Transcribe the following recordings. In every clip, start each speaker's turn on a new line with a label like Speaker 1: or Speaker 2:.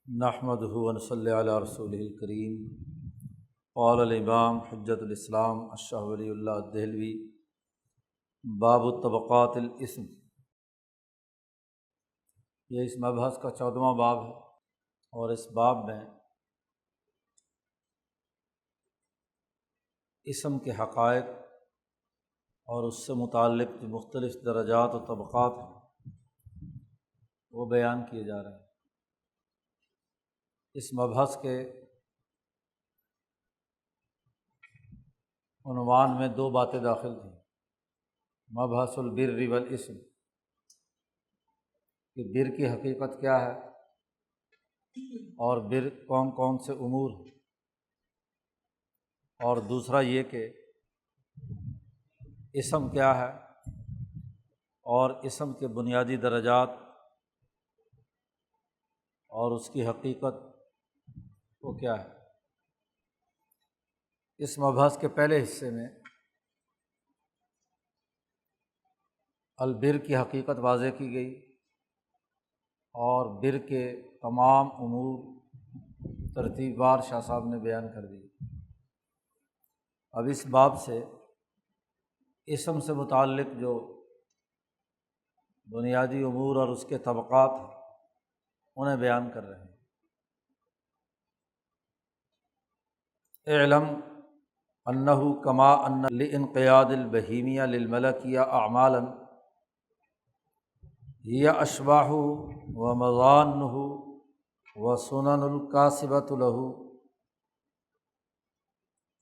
Speaker 1: نحمدہ ونصلی علی رسولہ الکریم۔ قال الامام حجۃ الاسلام الشاہ ولی اللہ دہلوی باب طبقات الاسم، یہ اس مبحث کا 14واں باب ہے، اور اس باب میں اسم کے حقائق اور اس سے متعلق جو مختلف درجات و طبقات ہیں وہ بیان کیے جا رہے ہیں۔ اس مبحث کے عنوان میں دو باتیں داخل تھیں، مبحث البر والاسم، کہ بر کی حقیقت کیا ہے اور بر کون کون سے امور ہیں، اور دوسرا یہ کہ اسم کیا ہے اور اسم کے بنیادی درجات اور اس کی حقیقت وہ کیا ہے۔ اس مبحث کے پہلے حصے میں البر کی حقیقت واضح کی گئی اور بر کے تمام امور ترتیب وار شاہ صاحب نے بیان کر دی۔ اب اس باب سے اسم سے متعلق جو بنیادی امور اور اس کے طبقات ہیں انہیں بیان کر رہے ہیں۔ اعلم انہ کما ان لانقیاد البہیمیہ للملکیہ اعمالا ہی اشباح و مظانہ و سنن الکاسبۃ لہ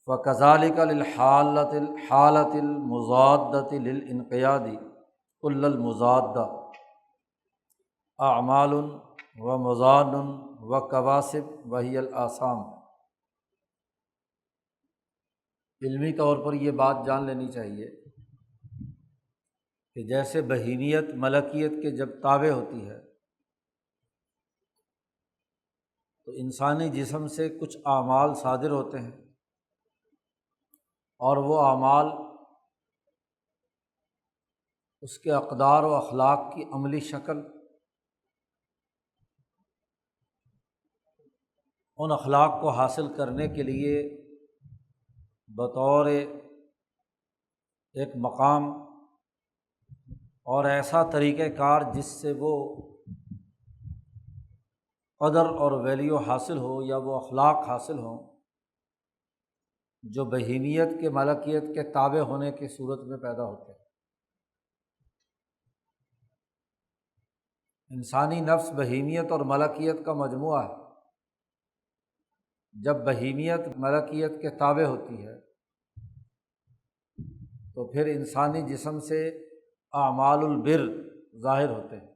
Speaker 1: فکذلک للحالۃ المضادۃ للانقیاد کل المضادہ اعمال و مظان و کواسب وہی الآثام۔ علمی طور پر یہ بات جان لینی چاہیے کہ جیسے بہیمیت ملکیت کے جب تابع ہوتی ہے تو انسانی جسم سے کچھ اعمال صادر ہوتے ہیں، اور وہ اعمال اس کے اقدار و اخلاق کی عملی شکل ان اخلاق کو حاصل کرنے کے لیے بطور ایک مقام اور ایسا طریقہ کار جس سے وہ قدر اور ویلیو حاصل ہو یا وہ اخلاق حاصل ہوں جو بہیمیت کے ملکیت کے تابع ہونے کی صورت میں پیدا ہوتے ہیں۔ انسانی نفس بہیمیت اور ملکیت کا مجموعہ ہے۔ جب بہیمیت ملکیت کے تابع ہوتی ہے تو پھر انسانی جسم سے اعمال البر ظاہر ہوتے ہیں،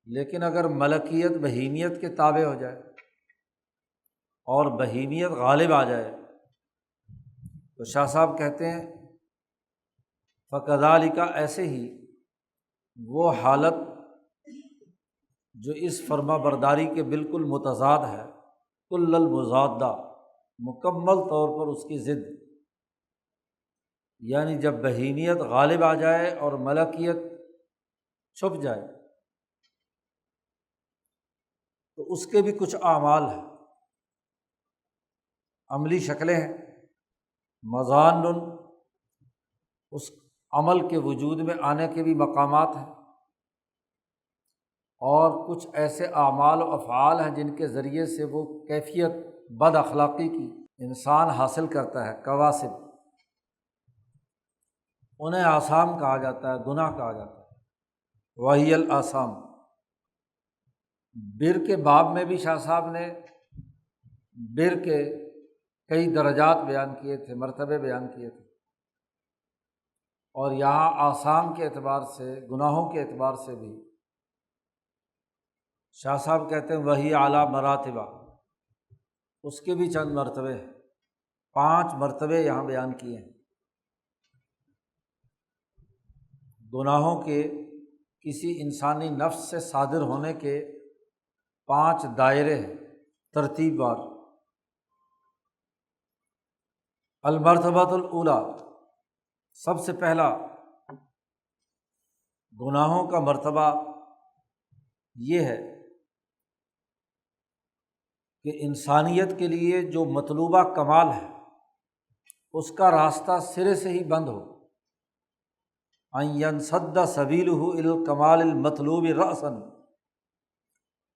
Speaker 1: لیکن اگر ملکیت بہیمیت کے تابع ہو جائے اور بہیمیت غالب آ جائے تو شاہ صاحب کہتے ہیں فکذالک، ایسے ہی وہ حالت جو اس فرما برداری کے بالکل متضاد ہے، کل المضادہ، مکمل طور پر اس کی ضد، یعنی جب بہیمیت غالب آ جائے اور ملکیت چھپ جائے تو اس کے بھی کچھ اعمال ہیں، عملی شکلیں ہیں، مظان، اس عمل کے وجود میں آنے کے بھی مقامات ہیں، اور کچھ ایسے اعمال و افعال ہیں جن کے ذریعے سے وہ کیفیت بد اخلاقی کی انسان حاصل کرتا ہے، کواسب، انہیں آثام کہا جاتا ہے، گناہ کہا جاتا ہے، وہی الآثام۔ بر کے باب میں بھی شاہ صاحب نے بر کے کئی درجات بیان کیے تھے، مرتبے بیان کیے تھے، اور یہاں آثام کے اعتبار سے، گناہوں کے اعتبار سے بھی شاہ صاحب کہتے ہیں وہی اعلیٰ مراتبہ، اس کے بھی چند مرتبے ہیں، 5 مرتبے یہاں بیان کیے ہیں۔ گناہوں کے کسی انسانی نفس سے صادر ہونے کے 5 دائرے ہیں ترتیب وار۔ المرتبۃ الاولیٰ، سب سے پہلا گناہوں کا مرتبہ یہ ہے کہ انسانیت کے لیے جو مطلوبہ کمال ہے اس کا راستہ سرے سے ہی بند ہو، ان ینسد سبیلہ الی الکمال المطلوب رأسا،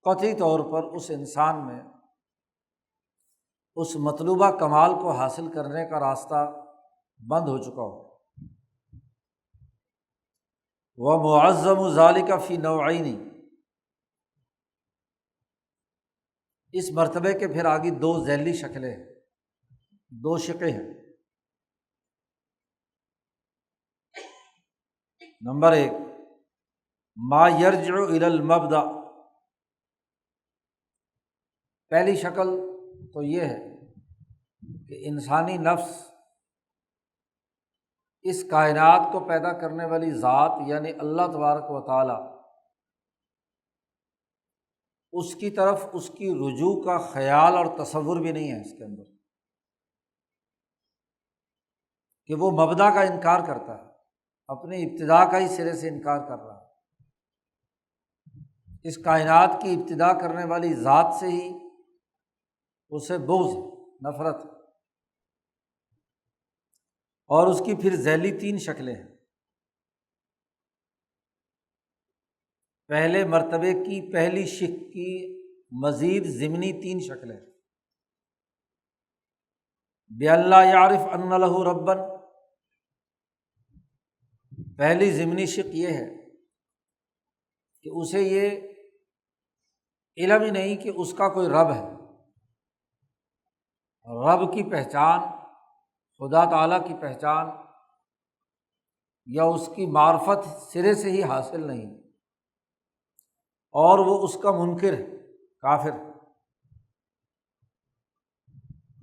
Speaker 1: قطعی طور پر اس انسان میں اس مطلوبہ کمال کو حاصل کرنے کا راستہ بند ہو چکا ہو۔ وَمُعَظَّمُ ذَلِكَ فِي نَوْعَيْنِ، اس مرتبے کے پھر آگے دو ذیلی شکلیں ہیں، دو شقیں ہیں۔ نمبر ایک، ما یرجع الی المبدأ، پہلی شکل تو یہ ہے کہ انسانی نفس اس کائنات کو پیدا کرنے والی ذات یعنی اللہ تبارک و تعالی، اس کی طرف اس کی رجوع کا خیال اور تصور بھی نہیں ہے اس کے اندر، کہ وہ مبدا کا انکار کرتا ہے، اپنی ابتدا کا ہی سرے سے انکار کر رہا ہے۔ اس کائنات کی ابتدا کرنے والی ذات سے ہی اسے بغض، نفرت، اور اس کی پھر ذیلی تین شکلیں ہیں۔ پہلے مرتبے کی پہلی شق کی مزید ضمنی تین شکلیں، بِأَن لَا يَعْرِفْ أَنَّ لَهُ رَبًّا، پہلی ضمنی شق یہ ہے کہ اسے یہ علم ہی نہیں کہ اس کا کوئی رب ہے۔ رب کی پہچان، خدا تعالیٰ کی پہچان یا اس کی معرفت سرے سے ہی حاصل نہیں، اور وہ اس کا منکر ہے، کافر۔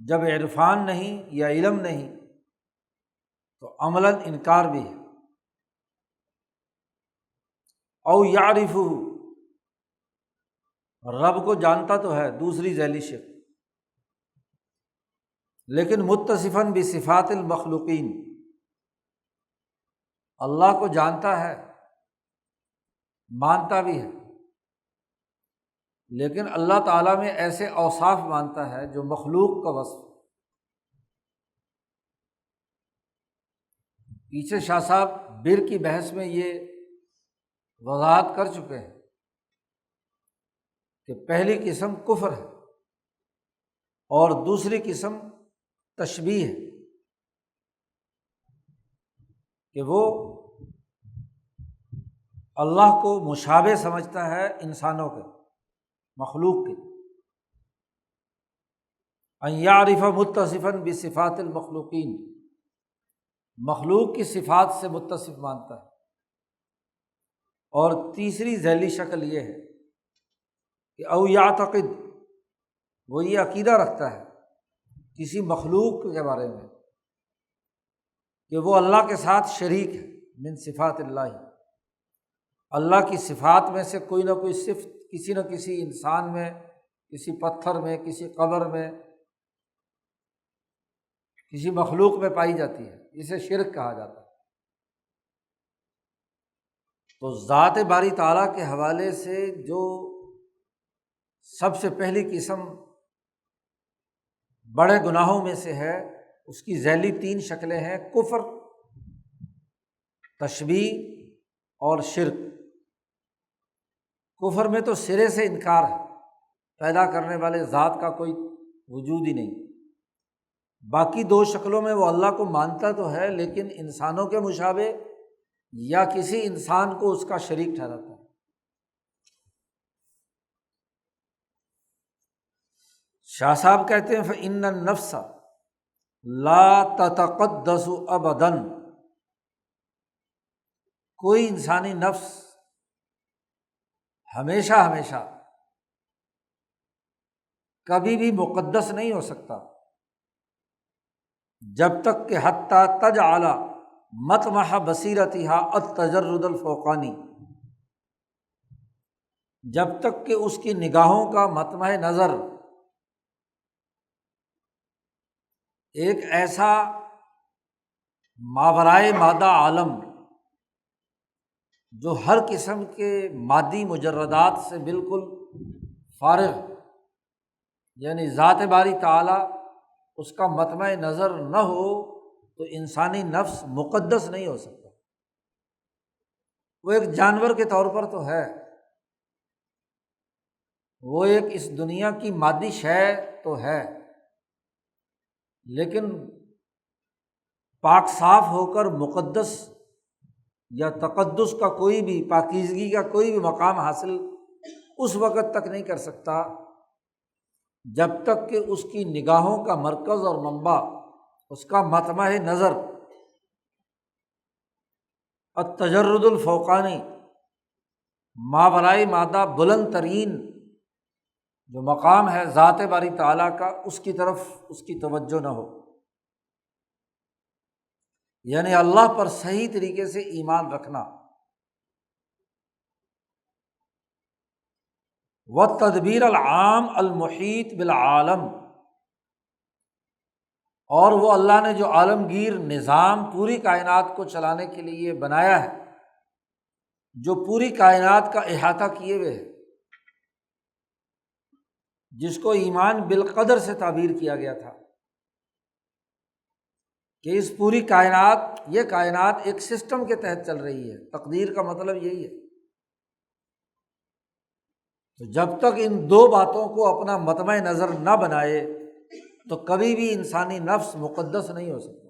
Speaker 1: جب عرفان نہیں یا علم نہیں تو عملاً انکار بھی ہے۔ او یعرفہ، رب کو جانتا تو ہے، دوسری ذیلی شق، لیکن متصفاً بصفات المخلوقین، اللہ کو جانتا ہے، مانتا بھی ہے، لیکن اللہ تعالیٰ میں ایسے اوصاف مانتا ہے جو مخلوق کا وصف۔ پیچھے شاہ صاحب بر کی بحث میں یہ وضاحت کر چکے ہیں کہ پہلی قسم کفر ہے اور دوسری قسم تشبیہ ہے، کہ وہ اللہ کو مشابہ سمجھتا ہے انسانوں کے، مخلوق کے۔ ان یعرف متصفا بصفات المخلوقین، مخلوق کی صفات سے متصف مانتا ہے۔ اور تیسری ذیلی شکل یہ ہے کہ او یعتقد، وہ یہ عقیدہ رکھتا ہے کسی مخلوق کے بارے میں کہ وہ اللہ کے ساتھ شریک ہے، من صفات اللہ، اللہ کی صفات میں سے کوئی نہ کوئی صفت کسی نہ کسی انسان میں، کسی پتھر میں، کسی قبر میں، کسی مخلوق میں پائی جاتی ہے، اسے شرک کہا جاتا ہے۔ تو ذات باری تعالیٰ کے حوالے سے جو سب سے پہلی قسم بڑے گناہوں میں سے ہے، اس کی ذیلی تین شکلیں ہیں، کفر، تشبیہ اور شرک۔ کفر میں تو سرے سے انکار ہے، پیدا کرنے والے ذات کا کوئی وجود ہی نہیں۔ باقی دو شکلوں میں وہ اللہ کو مانتا تو ہے، لیکن انسانوں کے مشابہ یا کسی انسان کو اس کا شریک ٹھہراتا ہے۔ شاہ صاحب کہتے ہیں فإن النفس لا تتقدس ابدا، کوئی انسانی نفس ہمیشہ ہمیشہ کبھی بھی مقدس نہیں ہو سکتا جب تک کہ حتیٰ تجعل مطمح بصیرتها التجرد الفوقانی، جب تک کہ اس کی نگاہوں کا مطمح نظر ایک ایسا ماورائے مادہ عالم جو ہر قسم کے مادی مجردات سے بالکل فارغ، یعنی ذات باری تعالیٰ اس کا مطمع نظر نہ ہو تو انسانی نفس مقدس نہیں ہو سکتا۔ وہ ایک جانور کے طور پر تو ہے، وہ ایک اس دنیا کی مادی شے تو ہے، لیکن پاک صاف ہو کر مقدس یا تقدس کا کوئی بھی، پاکیزگی کا کوئی بھی مقام حاصل اس وقت تک نہیں کر سکتا جب تک کہ اس کی نگاہوں کا مرکز اور منبع، اس کا مطمع نظر التجرد الفوقانی، ماورائے مادہ بلند ترین جو مقام ہے ذات باری تعالیٰ کا، اس کی طرف اس کی توجہ نہ ہو، یعنی اللہ پر صحیح طریقے سے ایمان رکھنا۔ والتدبیر العام المحیط بالعالم، اور وہ اللہ نے جو عالمگیر نظام پوری کائنات کو چلانے کے لیے بنایا ہے، جو پوری کائنات کا احاطہ کیے ہوئے ہے، جس کو ایمان بالقدر سے تعبیر کیا گیا تھا کہ اس پوری کائنات، یہ کائنات ایک سسٹم کے تحت چل رہی ہے، تقدیر کا مطلب یہی ہے۔ تو جب تک ان دو باتوں کو اپنا مطمع نظر نہ بنائے تو کبھی بھی انسانی نفس مقدس نہیں ہو سکتا۔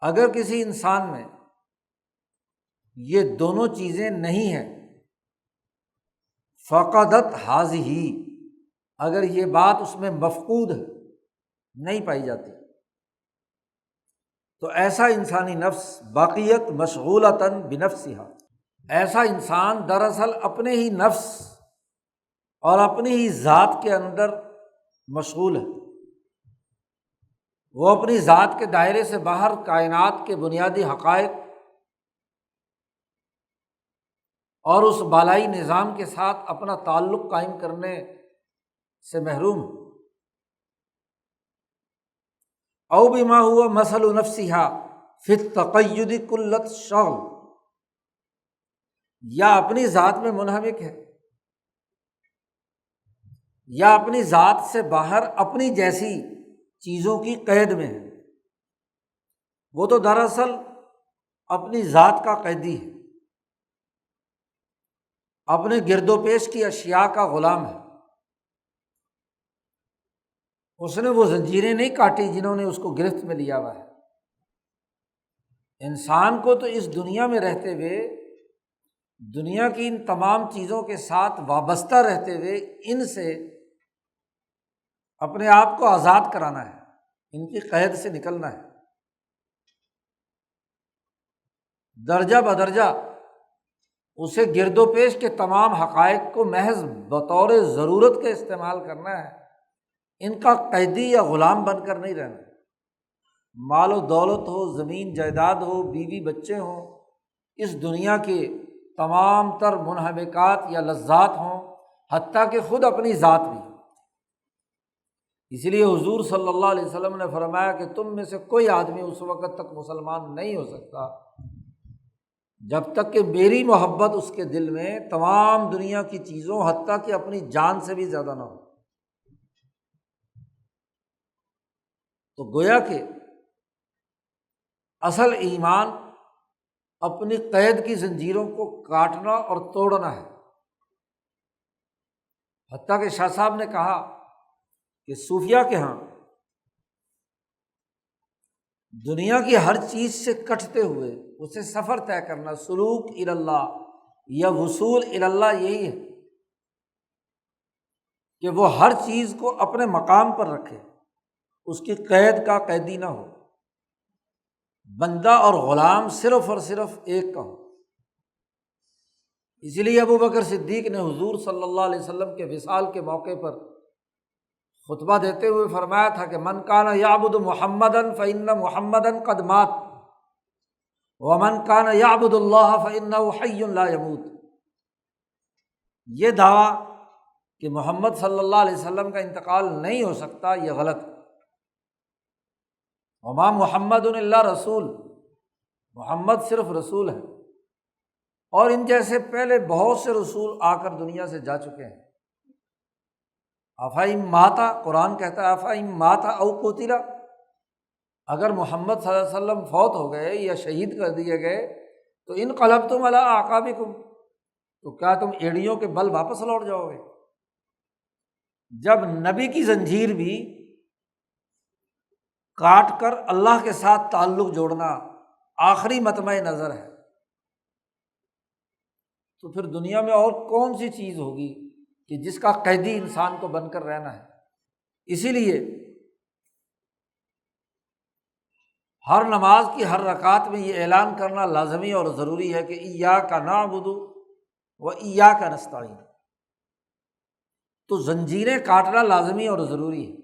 Speaker 1: اگر کسی انسان میں یہ دونوں چیزیں نہیں ہیں، فقدت ہذہ، اگر یہ بات اس میں مفقود ہے، نہیں پائی جاتی، تو ایسا انسانی نفس بقیت مشغولۃ بنفسہا، ایسا انسان دراصل اپنے ہی نفس اور اپنی ہی ذات کے اندر مشغول ہے۔ وہ اپنی ذات کے دائرے سے باہر کائنات کے بنیادی حقائق اور اس بالائی نظام کے ساتھ اپنا تعلق قائم کرنے سے محروم ہے۔ او بما ہوا مثل نفسہا فی التقید کلۃ شغل، یا اپنی ذات میں منہمک ہے، یا اپنی ذات سے باہر اپنی جیسی چیزوں کی قید میں ہے۔ وہ تو دراصل اپنی ذات کا قیدی ہے، اپنے گرد و پیش کی اشیاء کا غلام ہے۔ اس نے وہ زنجیریں نہیں کاٹی جنہوں نے اس کو گرفت میں لیا ہوا ہے۔ انسان کو تو اس دنیا میں رہتے ہوئے، دنیا کی ان تمام چیزوں کے ساتھ وابستہ رہتے ہوئے، ان سے اپنے آپ کو آزاد کرانا ہے، ان کی قید سے نکلنا ہے۔ درجہ بدرجہ اسے گرد و پیش کے تمام حقائق کو محض بطور ضرورت کے استعمال کرنا ہے، ان کا قیدی یا غلام بن کر نہیں رہنا۔ مال و دولت ہو، زمین جائیداد ہو، بیوی بچے ہوں، اس دنیا کے تمام تر منہمکات یا لذات ہوں، حتیٰ کہ خود اپنی ذات بھی۔ اس لیے حضور صلی اللہ علیہ وسلم نے فرمایا کہ تم میں سے کوئی آدمی اس وقت تک مسلمان نہیں ہو سکتا جب تک کہ میری محبت اس کے دل میں تمام دنیا کی چیزوں، حتیٰ کہ اپنی جان سے بھی زیادہ نہ ہو۔ تو گویا کہ اصل ایمان اپنی قید کی زنجیروں کو کاٹنا اور توڑنا ہے۔ حتیٰ کہ شاہ صاحب نے کہا کہ صوفیہ کے ہاں دنیا کی ہر چیز سے کٹتے ہوئے اسے سفر طے کرنا، سلوک الی اللہ یا وصول الی اللہ، یہی ہے کہ وہ ہر چیز کو اپنے مقام پر رکھے، اس کی قید کا قیدی نہ ہو، بندہ اور غلام صرف اور صرف ایک کا ہو۔ اس لیے ابو بکر صدیق نے حضور صلی اللہ علیہ وسلم کے وصال کے موقع پر خطبہ دیتے ہوئے فرمایا تھا کہ من کان یعبد محمدا فإن محمدا قد مات ومن کان یعبد اللہ فإنہ حی لا یموت۔ یہ دعویٰ کہ محمد صلی اللہ علیہ وسلم کا انتقال نہیں ہو سکتا، یہ غلط ہے۔ وما محمد الا رسول، محمد صرف رسول ہے، اور ان جیسے پہلے بہت سے رسول آ کر دنیا سے جا چکے ہیں۔ افائم ماتا، قرآن کہتا ہے افائم ماتا او قتلا، اگر محمد صلی اللہ علیہ وسلم فوت ہو گئے یا شہید کر دیے گئے تو انقلبتم علی اعقابکم، تو کیا تم ایڑیوں کے بل واپس لوٹ جاؤ گے؟ جب نبی کی زنجیر بھی کاٹ کر اللہ کے ساتھ تعلق جوڑنا آخری مطمع نظر ہے، تو پھر دنیا میں اور کون سی چیز ہوگی کہ جس کا قیدی انسان کو بن کر رہنا ہے؟ اسی لیے ہر نماز کی ہر رکعت میں یہ اعلان کرنا لازمی اور ضروری ہے کہ ایاک نعبد و ایاک نستعین، تو زنجیریں کاٹنا لازمی اور ضروری ہے۔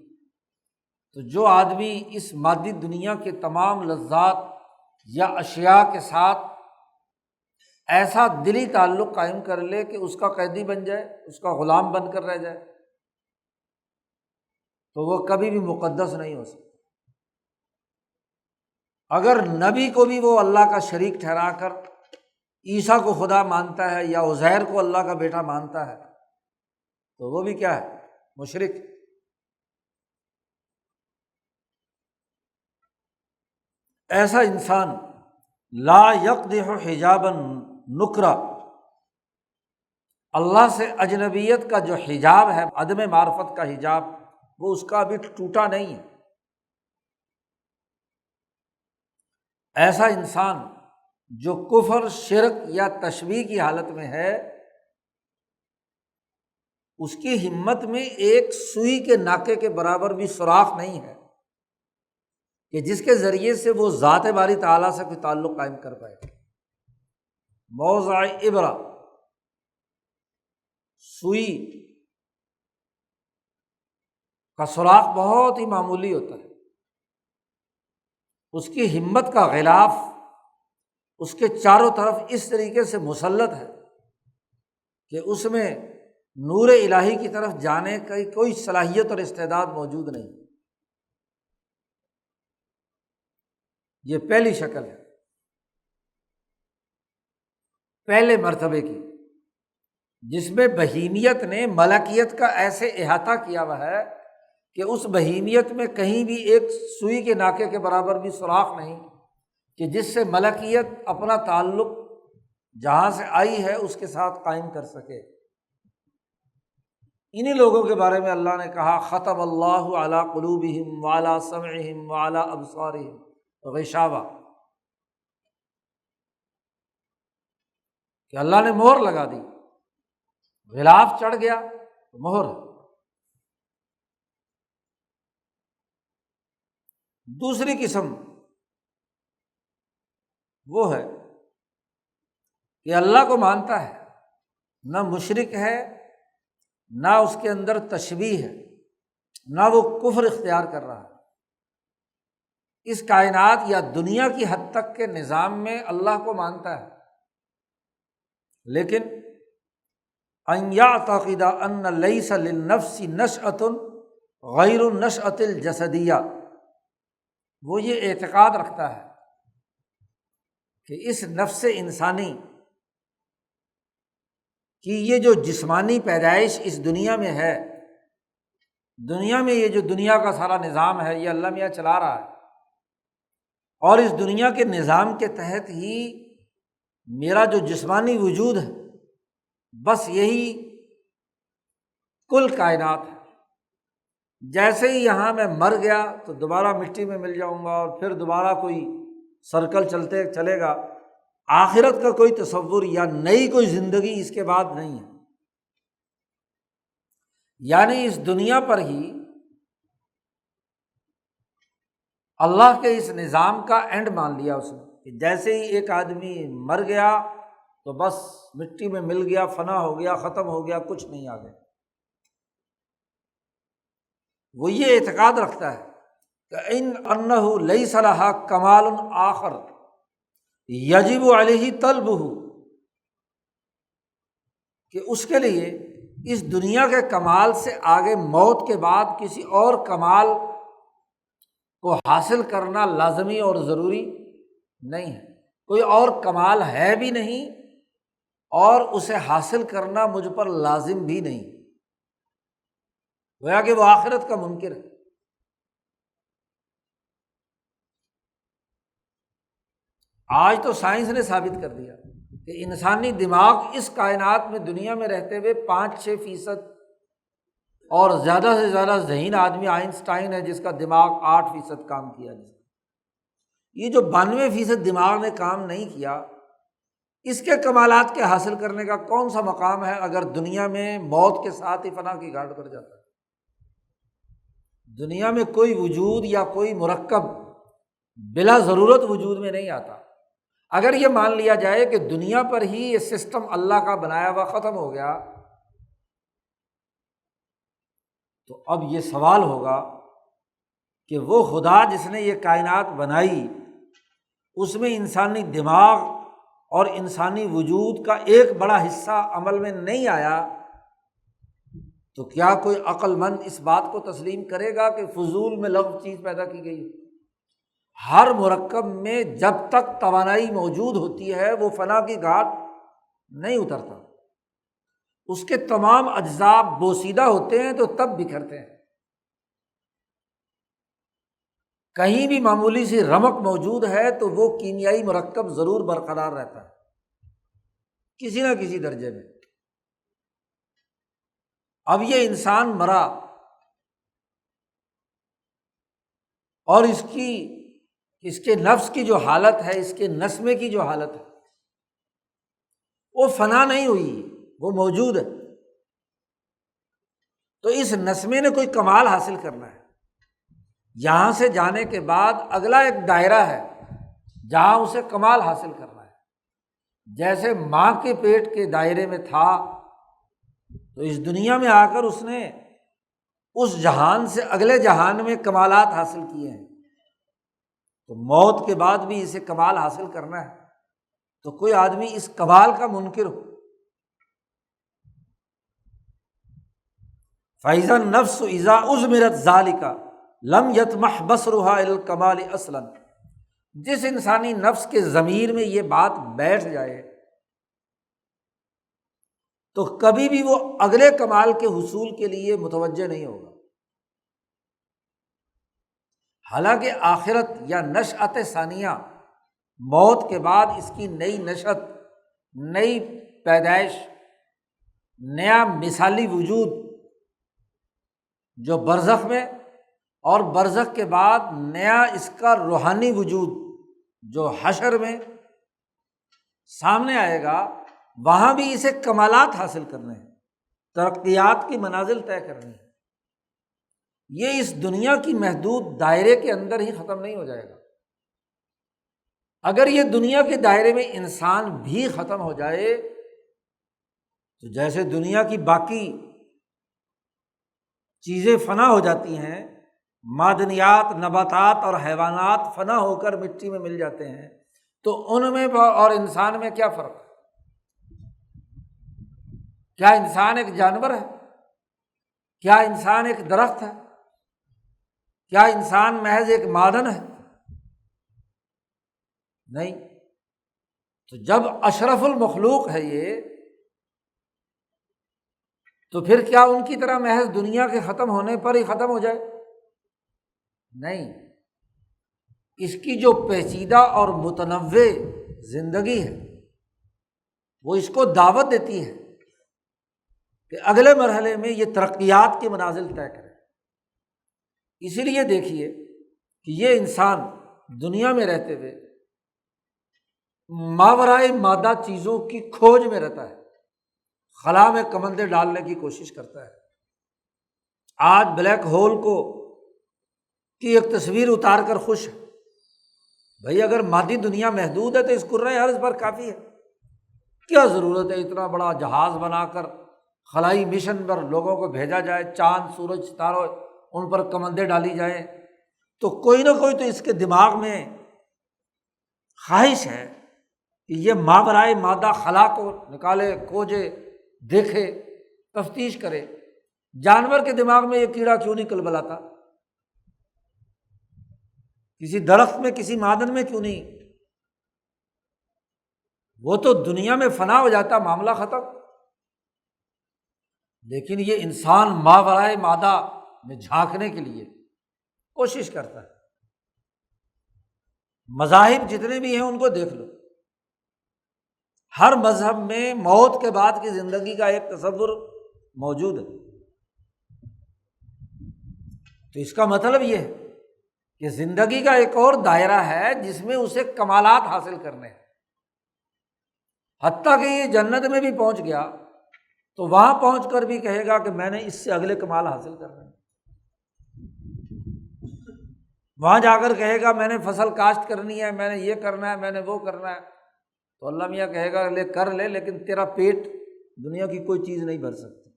Speaker 1: تو جو آدمی اس مادی دنیا کے تمام لذات یا اشیاء کے ساتھ ایسا دلی تعلق قائم کر لے کہ اس کا قیدی بن جائے، اس کا غلام بن کر رہ جائے، تو وہ کبھی بھی مقدس نہیں ہو سکتا۔ اگر نبی کو بھی وہ اللہ کا شریک ٹھہرا کر عیسیٰ کو خدا مانتا ہے یا عزیر کو اللہ کا بیٹا مانتا ہے تو وہ بھی کیا ہے؟ مشرک۔ ایسا انسان لا یقدح حجابا نکرا، اللہ سے اجنبیت کا جو حجاب ہے، عدم معرفت کا حجاب، وہ اس کا ابھی ٹوٹا نہیں ہے۔ ایسا انسان جو کفر، شرک یا تشبیہ کی حالت میں ہے، اس کی ہمت میں ایک سوئی کے ناکے کے برابر بھی سوراخ نہیں ہے کہ جس کے ذریعے سے وہ ذات باری تعالیٰ سے کوئی تعلق قائم کر پائے۔ موضع ابرہ، سوئی کا سوراخ بہت ہی معمولی ہوتا ہے، اس کی ہمت کا غلاف اس کے چاروں طرف اس طریقے سے مسلط ہے کہ اس میں نور الہی کی طرف جانے کی کوئی صلاحیت اور استعداد موجود نہیں۔ یہ پہلی شکل ہے، پہلے مرتبے کی، جس میں بہیمیت نے ملکیت کا ایسے احاطہ کیا ہوا ہے کہ اس بہیمیت میں کہیں بھی ایک سوئی کے ناکے کے برابر بھی سوراخ نہیں کہ جس سے ملکیت اپنا تعلق جہاں سے آئی ہے اس کے ساتھ قائم کر سکے۔ انہی لوگوں کے بارے میں اللہ نے کہا ختم اللہ علی قلوبہم وعلی سمعہم وعلی ابصارہم غشاوہ، کہ اللہ نے مہر لگا دی، غلاف چڑھ گیا تو مہر ہے۔ دوسری قسم وہ ہے کہ اللہ کو مانتا ہے، نہ مشرک ہے، نہ اس کے اندر تشبیہ ہے، نہ وہ کفر اختیار کر رہا ہے۔ اس کائنات یا دنیا کی حد تک کے نظام میں اللہ کو مانتا ہے، لیکن ان یعتقد ان لیس للنفس نشأۃ غیر النشأۃ الجسدیہ، وہ یہ اعتقاد رکھتا ہے کہ اس نفس انسانی کہ یہ جو جسمانی پیدائش اس دنیا میں ہے، دنیا میں یہ جو دنیا کا سارا نظام ہے یہ اللہ میاں چلا رہا ہے، اور اس دنیا کے نظام کے تحت ہی میرا جو جسمانی وجود ہے بس یہی کل کائنات ہے۔ جیسے ہی یہاں میں مر گیا تو دوبارہ مٹی میں مل جاؤں گا اور پھر دوبارہ کوئی سرکل چلتے چلے گا، آخرت کا کوئی تصور یا نئی کوئی زندگی اس کے بعد نہیں ہے۔ یعنی اس دنیا پر ہی اللہ کے اس نظام کا اینڈ مان لیا اس نے کہ جیسے ہی ایک آدمی مر گیا تو بس مٹی میں مل گیا، فنا ہو گیا، ختم ہو گیا، کچھ نہیں آگے۔ وہ یہ اعتقاد رکھتا ہے کہ انہ لیس لہا کمال آخر یجب علیہ طلبہ، کہ اس کے لیے اس دنیا کے کمال سے آگے موت کے بعد کسی اور کمال کو حاصل کرنا لازمی اور ضروری نہیں ہے، کوئی اور کمال ہے بھی نہیں اور اسے حاصل کرنا مجھ پر لازم بھی نہیں، گویا کہ وہ آخرت کا منکر ہے۔ آج تو سائنس نے ثابت کر دیا کہ انسانی دماغ اس کائنات میں دنیا میں رہتے ہوئے 5-6%، اور زیادہ سے زیادہ ذہین آدمی آئنسٹائن ہے جس کا دماغ 8% کام کیا۔ یہ جو 92% دماغ نے کام نہیں کیا، اس کے کمالات کے حاصل کرنے کا کون سا مقام ہے اگر دنیا میں موت کے ساتھ ہی فنا کی گھاٹ پر جاتا ہے؟ دنیا میں کوئی وجود یا کوئی مرکب بلا ضرورت وجود میں نہیں آتا۔ اگر یہ مان لیا جائے کہ دنیا پر ہی یہ سسٹم اللہ کا بنایا ہوا ختم ہو گیا، تو اب یہ سوال ہوگا کہ وہ خدا جس نے یہ کائنات بنائی، اس میں انسانی دماغ اور انسانی وجود کا ایک بڑا حصہ عمل میں نہیں آیا، تو کیا کوئی عقل مند اس بات کو تسلیم کرے گا کہ فضول میں لغو چیز پیدا کی گئی؟ ہر مرکب میں جب تک توانائی موجود ہوتی ہے وہ فنا کی گھاٹ نہیں اترتا، اس کے تمام اجزاء بوسیدہ ہوتے ہیں تو تب بکھرتے ہیں۔ کہیں بھی معمولی سی رمق موجود ہے تو وہ کیمیائی مرکب ضرور برقرار رہتا ہے کسی نہ کسی درجے میں۔ اب یہ انسان مرا اور اس کے نفس کی جو حالت ہے، اس کے نسمے کی جو حالت ہے، وہ فنا نہیں ہوئی، وہ موجود ہے۔ تو اس نسمے نے کوئی کمال حاصل کرنا ہے، یہاں سے جانے کے بعد اگلا ایک دائرہ ہے جہاں اسے کمال حاصل کرنا ہے۔ جیسے ماں کے پیٹ کے دائرے میں تھا تو اس دنیا میں آ کر اس نے اس جہان سے اگلے جہان میں کمالات حاصل کیے ہیں، تو موت کے بعد بھی اسے کمال حاصل کرنا ہے، تو کوئی آدمی اس کمال کا منکر ہو۔ فَإِذَا النَّفْسُ إِذَا أُزْمِرَتْ ذَلِكَ لَمْ يَطْمَحْ بَصْرُهَا إِلَى الْكَمَالِ أَصْلًا۔ جس انسانی نفس کے ضمیر میں یہ بات بیٹھ جائے تو کبھی بھی وہ اگلے کمال کے حصول کے لیے متوجہ نہیں ہوگا۔ حالانکہ آخرت یا نشأت ثانیہ، موت کے بعد اس کی نئی نشأت، نئی پیدائش، نیا مثالی وجود جو برزخ میں، اور برزخ کے بعد نیا اس کا روحانی وجود جو حشر میں سامنے آئے گا، وہاں بھی اسے کمالات حاصل کرنے ہیں، ترقیات کی منازل طے کرنی ہے۔ یہ اس دنیا کی محدود دائرے کے اندر ہی ختم نہیں ہو جائے گا۔ اگر یہ دنیا کے دائرے میں انسان بھی ختم ہو جائے تو جیسے دنیا کی باقی چیزیں فنا ہو جاتی ہیں، معدنیات، نباتات اور حیوانات فنا ہو کر مٹی میں مل جاتے ہیں، تو ان میں اور انسان میں کیا فرق ہے؟ کیا انسان ایک جانور ہے؟ کیا انسان ایک درخت ہے؟ کیا انسان محض ایک معدن ہے؟ نہیں۔ تو جب اشرف المخلوق ہے یہ، تو پھر کیا ان کی طرح محض دنیا کے ختم ہونے پر ہی ختم ہو جائے؟ نہیں، اس کی جو پیچیدہ اور متنوع زندگی ہے وہ اس کو دعوت دیتی ہے کہ اگلے مرحلے میں یہ ترقیات کے منازل طے کرے۔ اسی لیے دیکھیے کہ یہ انسان دنیا میں رہتے ہوئے ماورائے مادہ چیزوں کی کھوج میں رہتا ہے، خلا میں کمندیں ڈالنے کی کوشش کرتا ہے۔ آج بلیک ہول کی ایک تصویر اتار کر خوش ہے، بھائی اگر مادی دنیا محدود ہے تو اس کرۂ ارض پر کافی ہے، کیا ضرورت ہے اتنا بڑا جہاز بنا کر خلائی مشن پر لوگوں کو بھیجا جائے، چاند، سورج، ستاروں ان پر کمندیں ڈالی جائیں؟ تو کوئی نہ کوئی تو اس کے دماغ میں خواہش ہے کہ یہ ماورائے مادہ خلا کو نکالے، کھوجے، دیکھے، تفتیش کرے۔ جانور کے دماغ میں یہ کیڑا کیوں نہیں کلبلاتا؟ کسی درخت میں، کسی معدن میں کیوں نہیں؟ وہ تو دنیا میں فنا ہو جاتا، معاملہ ختم، لیکن یہ انسان ماورائے مادہ میں جھانکنے کے لیے کوشش کرتا ہے۔ مذاہب جتنے بھی ہیں ان کو دیکھ لو، ہر مذہب میں موت کے بعد کی زندگی کا ایک تصور موجود ہے۔ تو اس کا مطلب یہ ہے کہ زندگی کا ایک اور دائرہ ہے جس میں اسے کمالات حاصل کرنے ہیں، حتیٰ کہ یہ جنت میں بھی پہنچ گیا تو وہاں پہنچ کر بھی کہے گا کہ میں نے اس سے اگلے کمال حاصل کرنے ہیں۔ وہاں جا کر کہے گا میں نے فصل کاشت کرنی ہے، میں نے یہ کرنا ہے، میں نے وہ کرنا ہے، تو اللہ میاں کہے گا لے کر لے، لیکن تیرا پیٹ دنیا کی کوئی چیز نہیں بھر سکتی۔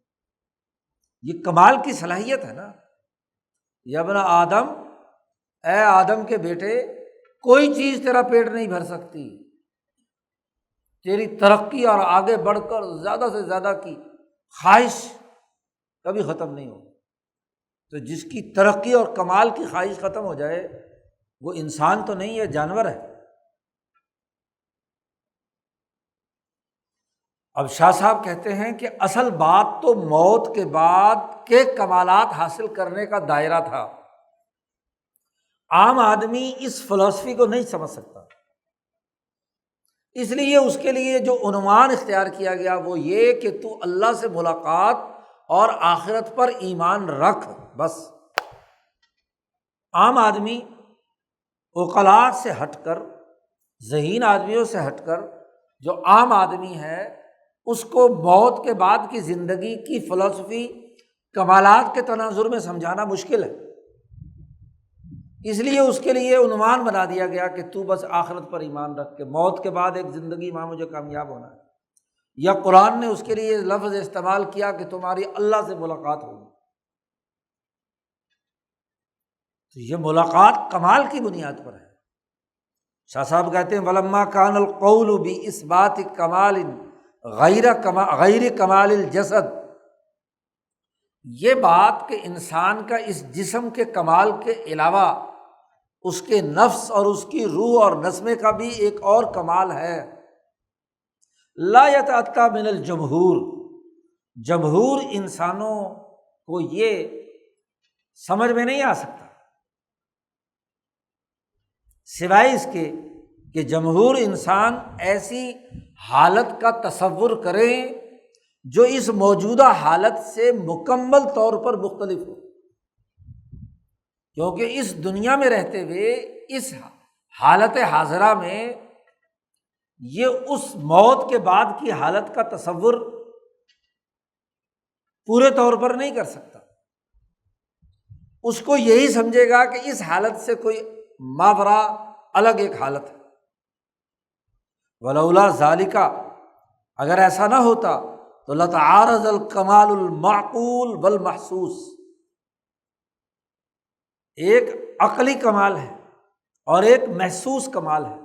Speaker 1: یہ کمال کی صلاحیت ہے نا، یا ابن آدم، اے آدم کے بیٹے، کوئی چیز تیرا پیٹ نہیں بھر سکتی، تیری ترقی اور آگے بڑھ کر زیادہ سے زیادہ کی خواہش کبھی ختم نہیں ہوگی۔ تو جس کی ترقی اور کمال کی خواہش ختم ہو جائے وہ انسان تو نہیں ہے، جانور ہے۔ اب شاہ صاحب کہتے ہیں کہ اصل بات تو موت کے بعد کے کمالات حاصل کرنے کا دائرہ تھا۔ عام آدمی اس فلسفی کو نہیں سمجھ سکتا، اس لیے اس کے لیے جو عنوان اختیار کیا گیا وہ یہ کہ تو اللہ سے ملاقات اور آخرت پر ایمان رکھ، بس۔ عام آدمی عقلاء سے ہٹ کر، ذہین آدمیوں سے ہٹ کر، جو عام آدمی ہے اس کو موت کے بعد کی زندگی کی فلسفی کمالات کے تناظر میں سمجھانا مشکل ہے، اس لیے اس کے لیے عنوان بنا دیا گیا کہ تو بس آخرت پر ایمان رکھ کے موت کے بعد ایک زندگی ماں مجھے کامیاب ہونا ہے، یا قرآن نے اس کے لیے لفظ استعمال کیا کہ تمہاری اللہ سے ملاقات ہوگی۔ تو یہ ملاقات کمال کی بنیاد پر ہے۔ شاہ صاحب کہتے ہیں وَلَمَّا كَانَ الْقَوْلُ بِإِثْبَاتِ كَمَالٍ غیر کمال الجسد، یہ بات کہ انسان کا اس جسم کے کمال کے علاوہ اس کے نفس اور اس کی روح اور نسمے کا بھی ایک اور کمال ہے، لا يتأتى من الجمہور، جمہور انسانوں کو یہ سمجھ میں نہیں آ سکتا، سوائے اس کے کہ جمہور انسان ایسی حالت کا تصور کریں جو اس موجودہ حالت سے مکمل طور پر مختلف ہو، کیونکہ اس دنیا میں رہتے ہوئے اس حالت حاضرہ میں یہ اس موت کے بعد کی حالت کا تصور پورے طور پر نہیں کر سکتا، اس کو یہی سمجھے گا کہ اس حالت سے کوئی ماورا الگ ایک حالت ہے۔ ولولا ذالک، اگر ایسا نہ ہوتا تو لتعارض الکمال المعقول والمحسوس، ایک عقلی کمال ہے اور ایک محسوس کمال ہے۔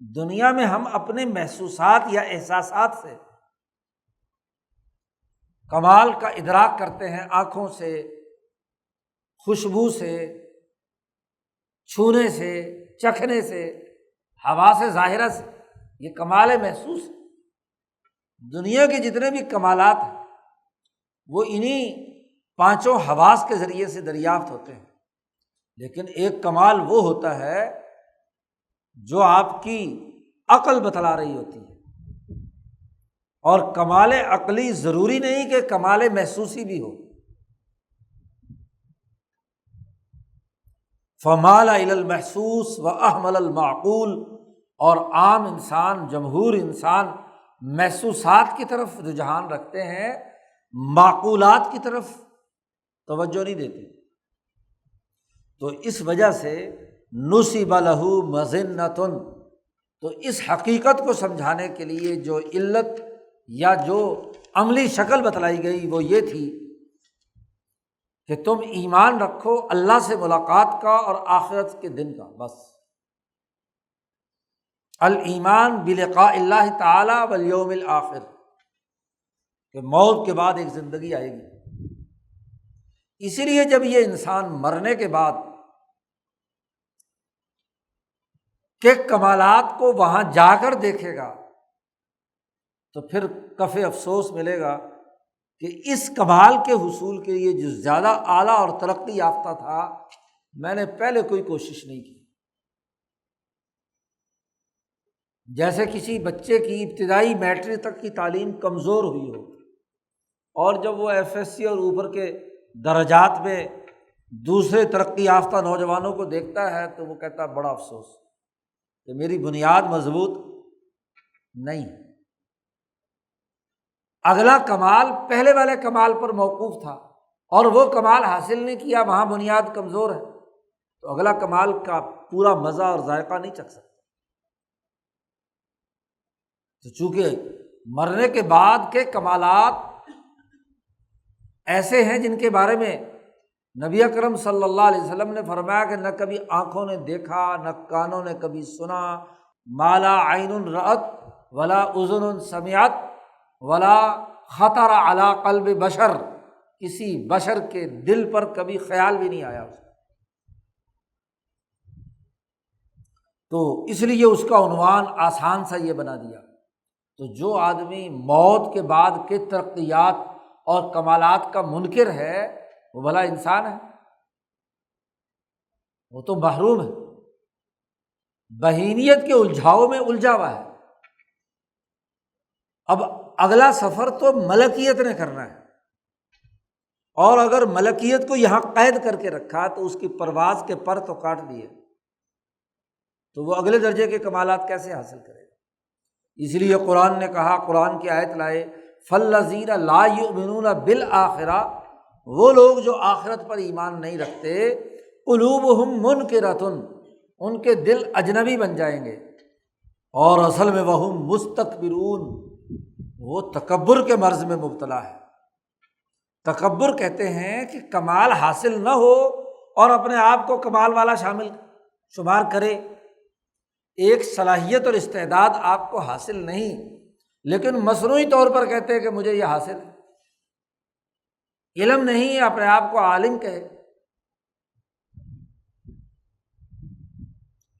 Speaker 1: دنیا میں ہم اپنے محسوسات یا احساسات سے کمال کا ادراک کرتے ہیں، آنکھوں سے، خوشبو سے، چھونے سے، چکھنے سے، حواس ظاہرہ سے، یہ کمال محسوس ہے۔ دنیا کے جتنے بھی کمالات ہیں وہ انہی پانچوں حواس کے ذریعے سے دریافت ہوتے ہیں، لیکن ایک کمال وہ ہوتا ہے جو آپ کی عقل بتلا رہی ہوتی ہے، اور کمال عقلی ضروری نہیں کہ کمال محسوسی بھی ہو۔ فمال الی المحسوس واحمل المعقول، اور عام انسان، جمہور انسان محسوسات کی طرف رجحان رکھتے ہیں، معقولات کی طرف توجہ نہیں دیتے۔ تو اس وجہ سے نصب لہ مظنۃ، تو اس حقیقت کو سمجھانے کے لیے جو علت یا جو عملی شکل بتلائی گئی وہ یہ تھی کہ تم ایمان رکھو اللہ سے ملاقات کا اور آخرت کے دن کا، بس۔ الایمان بلقاء اللہ تعالی والیوم الآخر، کہ موت کے بعد ایک زندگی آئے گی۔ اسی لیے جب یہ انسان مرنے کے بعد کے کمالات کو وہاں جا کر دیکھے گا تو پھر کف افسوس ملے گا کہ اس کمال کے حصول کے لیے جو زیادہ اعلیٰ اور ترقی یافتہ تھا، میں نے پہلے کوئی کوشش نہیں کی۔ جیسے کسی بچے کی ابتدائی میٹرک تک کی تعلیم کمزور ہوئی ہو، اور جب وہ ایف ایس سی اور اوپر کے درجات میں دوسرے ترقی یافتہ نوجوانوں کو دیکھتا ہے تو وہ کہتا ہے بڑا افسوس کہ میری بنیاد مضبوط نہیں۔ اگلا کمال پہلے والے کمال پر موقوف تھا اور وہ کمال حاصل نہیں کیا، وہاں بنیاد کمزور ہے، تو اگلا کمال کا پورا مزہ اور ذائقہ نہیں چکھ سکتا۔ تو چونکہ مرنے کے بعد کے کمالات ایسے ہیں جن کے بارے میں نبی اکرم صلی اللہ علیہ وسلم نے فرمایا کہ نہ کبھی آنکھوں نے دیکھا، نہ کانوں نے کبھی سنا، ما لا عین رأت ولا اذن سمعت ولا خطر علی قلب بشر، کسی بشر کے دل پر کبھی خیال بھی نہیں آیا اس کا۔ تو اس لیے اس کا عنوان آسان سا یہ بنا دیا۔ تو جو آدمی موت کے بعد کے ترقیات اور کمالات کا منکر ہے وہ بھلا انسان ہے؟ وہ تو محروم ہے، بہیمیت کے الجھاؤ میں الجھا ہوا ہے۔ اب اگلا سفر تو ملکیت نے کرنا ہے، اور اگر ملکیت کو یہاں قید کر کے رکھا تو اس کی پرواز کے پر تو کاٹ دیے، تو وہ اگلے درجے کے کمالات کیسے حاصل کرے گا؟ اس لیے قرآن نے کہا، قرآن کی آیت لائے، فالذین لا یؤمنون بالآخرہ، وہ لوگ جو آخرت پر ایمان نہیں رکھتے، قلوبہم منکرۃ، ان کے دل اجنبی بن جائیں گے، اور اصل میں وہم مستکبرون، وہ تکبر کے مرض میں مبتلا ہے۔ تکبر کہتے ہیں کہ کمال حاصل نہ ہو اور اپنے آپ کو کمال والا شامل شمار کرے، ایک صلاحیت اور استعداد آپ کو حاصل نہیں، لیکن مصنوعی طور پر کہتے ہیں کہ مجھے یہ حاصل ہے۔ علم نہیں، اپنے آپ کو عالم کہے،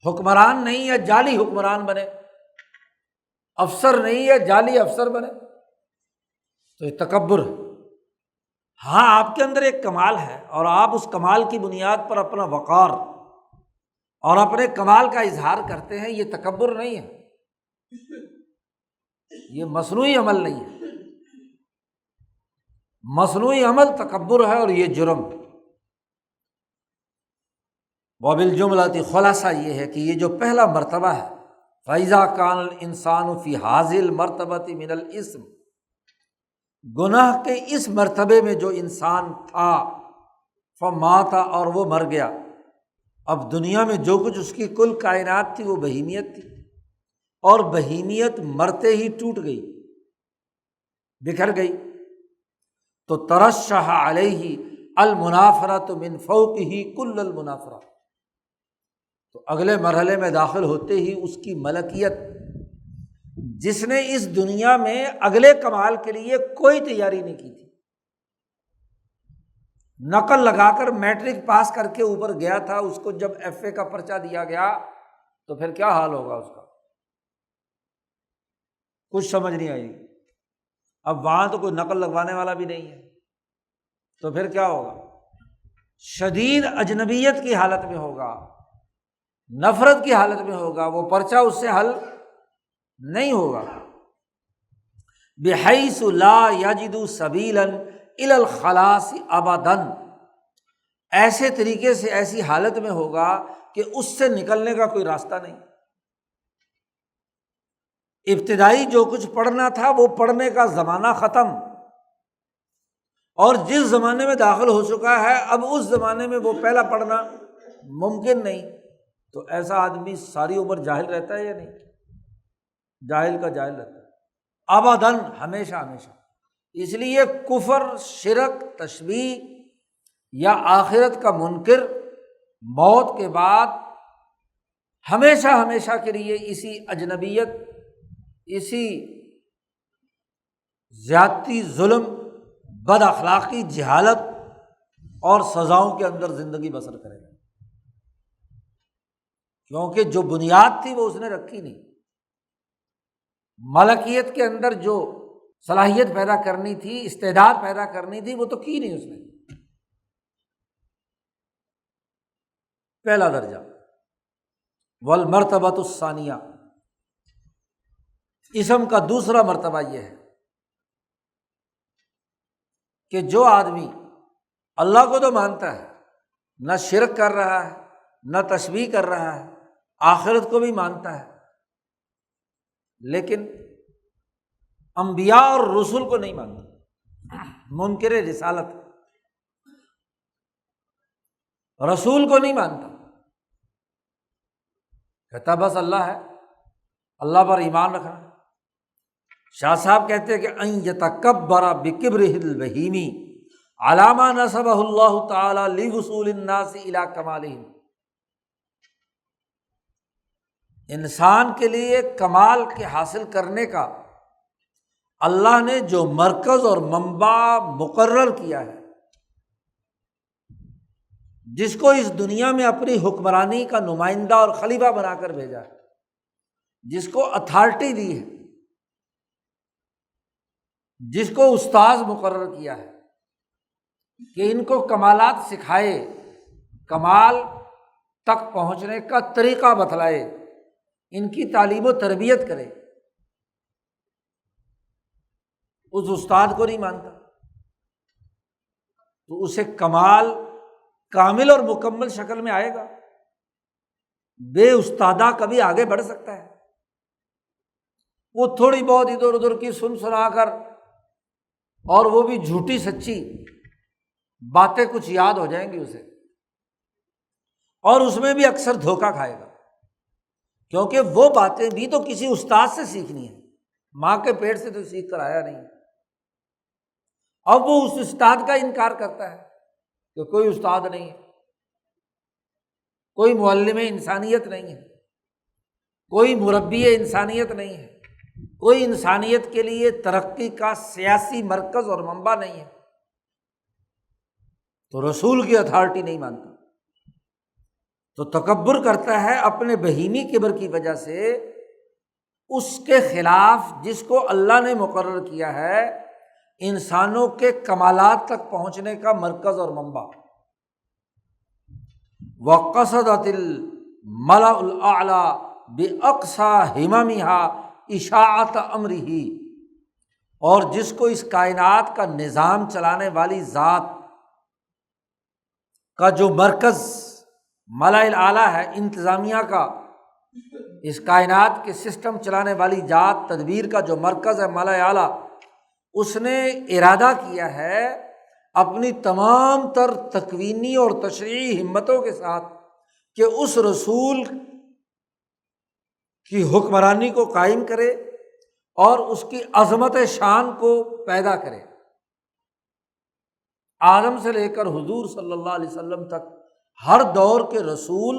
Speaker 1: حکمران نہیں یا جعلی حکمران بنے، افسر نہیں یا جعلی افسر بنے، تو یہ تکبر ہے۔ ہاں آپ کے اندر ایک کمال ہے اور آپ اس کمال کی بنیاد پر اپنا وقار اور اپنے کمال کا اظہار کرتے ہیں، یہ تکبر نہیں ہے، یہ مصنوعی عمل نہیں ہے۔ مصنوعی عمل تکبر ہے اور یہ جرم۔ وبالجملۃ خلاصہ یہ ہے کہ یہ جو پہلا مرتبہ ہے، فَإِذَا كَانَ الْإِنسَانُ فِي هَذِهِ الْمَرْتَبَةِ مِنَ الْإِثْمِ، گناہ کے اس مرتبے میں جو انسان تھا، فمات، اور وہ مر گیا۔ اب دنیا میں جو کچھ اس کی کل کائنات تھی وہ بہیمیت تھی، اور بہیمیت مرتے ہی ٹوٹ گئی، بکھر گئی، تو ترشح علیہ المنافرۃ من فوقہ کل المنافرہ، تو اگلے مرحلے میں داخل ہوتے ہی اس کی ملکیت، جس نے اس دنیا میں اگلے کمال کے لیے کوئی تیاری نہیں کی تھی، نقل لگا کر میٹرک پاس کر کے اوپر گیا تھا، اس کو جب ایف اے کا پرچہ دیا گیا تو پھر کیا حال ہوگا اس کا؟ کچھ سمجھ نہیں آئی۔ اب وہاں تو کوئی نقل لگوانے والا بھی نہیں ہے، تو پھر کیا ہوگا؟ شدید اجنبیت کی حالت میں ہوگا، نفرت کی حالت میں ہوگا، وہ پرچہ اس سے حل نہیں ہوگا۔ بحیث لا یجد سبیلا الی الخلاص ابدا، ایسے طریقے سے، ایسی حالت میں ہوگا کہ اس سے نکلنے کا کوئی راستہ نہیں۔ ابتدائی جو کچھ پڑھنا تھا وہ پڑھنے کا زمانہ ختم، اور جس زمانے میں داخل ہو چکا ہے اب اس زمانے میں وہ پہلا پڑھنا ممکن نہیں۔ تو ایسا آدمی ساری عمر جاہل رہتا ہے یا نہیں؟ جاہل کا جاہل رہتا ہے ابداً، ہمیشہ ہمیشہ۔ اس لیے کفر، شرک، تشبیہ یا آخرت کا منکر موت کے بعد ہمیشہ ہمیشہ کے لیے اسی اجنبیت، اسی زیادتی، ظلم، بد اخلاقی، جہالت اور سزاؤں کے اندر زندگی بسر کرے گا، کیونکہ جو بنیاد تھی وہ اس نے رکھی نہیں۔ ملکیت کے اندر جو صلاحیت پیدا کرنی تھی، استعداد پیدا کرنی تھی، وہ تو کی نہیں اس نے۔ پہلا درجہ۔ والمرتبۃ الثانیہ، اسم کا دوسرا مرتبہ یہ ہے کہ جو آدمی اللہ کو تو مانتا ہے، نہ شرک کر رہا ہے، نہ تشبیہ کر رہا ہے، آخرت کو بھی مانتا ہے، لیکن انبیاء اور رسول کو نہیں مانتا، منکر رسالت، رسول کو نہیں مانتا، کہتا بس اللہ ہے، اللہ پر ایمان رکھنا ہے۔ شاہ صاحب کہتے ہیں کہ ان یتکبر بکبرہ البہیمی علی ما نسبہ اللہ تعالی لوصول الناس الی کمالہم، انسان کے لیے کمال کے حاصل کرنے کا اللہ نے جو مرکز اور منبع مقرر کیا ہے، جس کو اس دنیا میں اپنی حکمرانی کا نمائندہ اور خلیفہ بنا کر بھیجا ہے، جس کو اتھارٹی دی ہے، جس کو استاذ مقرر کیا ہے کہ ان کو کمالات سکھائے، کمال تک پہنچنے کا طریقہ بتلائے، ان کی تعلیم و تربیت کرے، اس استاد کو نہیں مانتا تو اسے کمال کامل اور مکمل شکل میں آئے گا؟ بے استادہ کبھی آگے بڑھ سکتا ہے؟ وہ تھوڑی بہت ادھر ادھر کی سن سنا کر، اور وہ بھی جھوٹی سچی باتیں کچھ یاد ہو جائیں گی اسے، اور اس میں بھی اکثر دھوکہ کھائے گا، کیونکہ وہ باتیں بھی تو کسی استاد سے سیکھنی ہے، ماں کے پیٹ سے تو سیکھ کر آیا نہیں۔ اب وہ اس استاد کا انکار کرتا ہے کہ کوئی استاد نہیں ہے، کوئی معلم انسانیت نہیں ہے، کوئی مربی انسانیت نہیں ہے، کوئی انسانیت کے لیے ترقی کا سیاسی مرکز اور منبع نہیں ہے، تو رسول کی اتھارٹی نہیں مانتا، تو تکبر کرتا ہے اپنے بہیمی کبر کی وجہ سے اس کے خلاف جس کو اللہ نے مقرر کیا ہے انسانوں کے کمالات تک پہنچنے کا مرکز اور منبع۔ وَقَصَدَتِ الْمَلَأُ الْأَعْلَىٰ بِأَقْصَىٰ ہِمَمِهَا اِشَاعَةَ أَمْرِهِ، اور جس کو اس کائنات کا نظام چلانے والی ذات کا جو مرکز ملأ الاعلیٰ ہے، انتظامیہ کا، اس کائنات کے سسٹم چلانے والی ذات، تدبیر کا جو مرکز ہے ملأ اعلیٰ، اس نے ارادہ کیا ہے اپنی تمام تر تکوینی اور تشریعی ہمتوں کے ساتھ کہ اس رسول کی حکمرانی کو قائم کرے اور اس کی عظمت شان کو پیدا کرے، آدم سے لے کر حضور صلی اللہ علیہ وسلم تک ہر دور کے رسول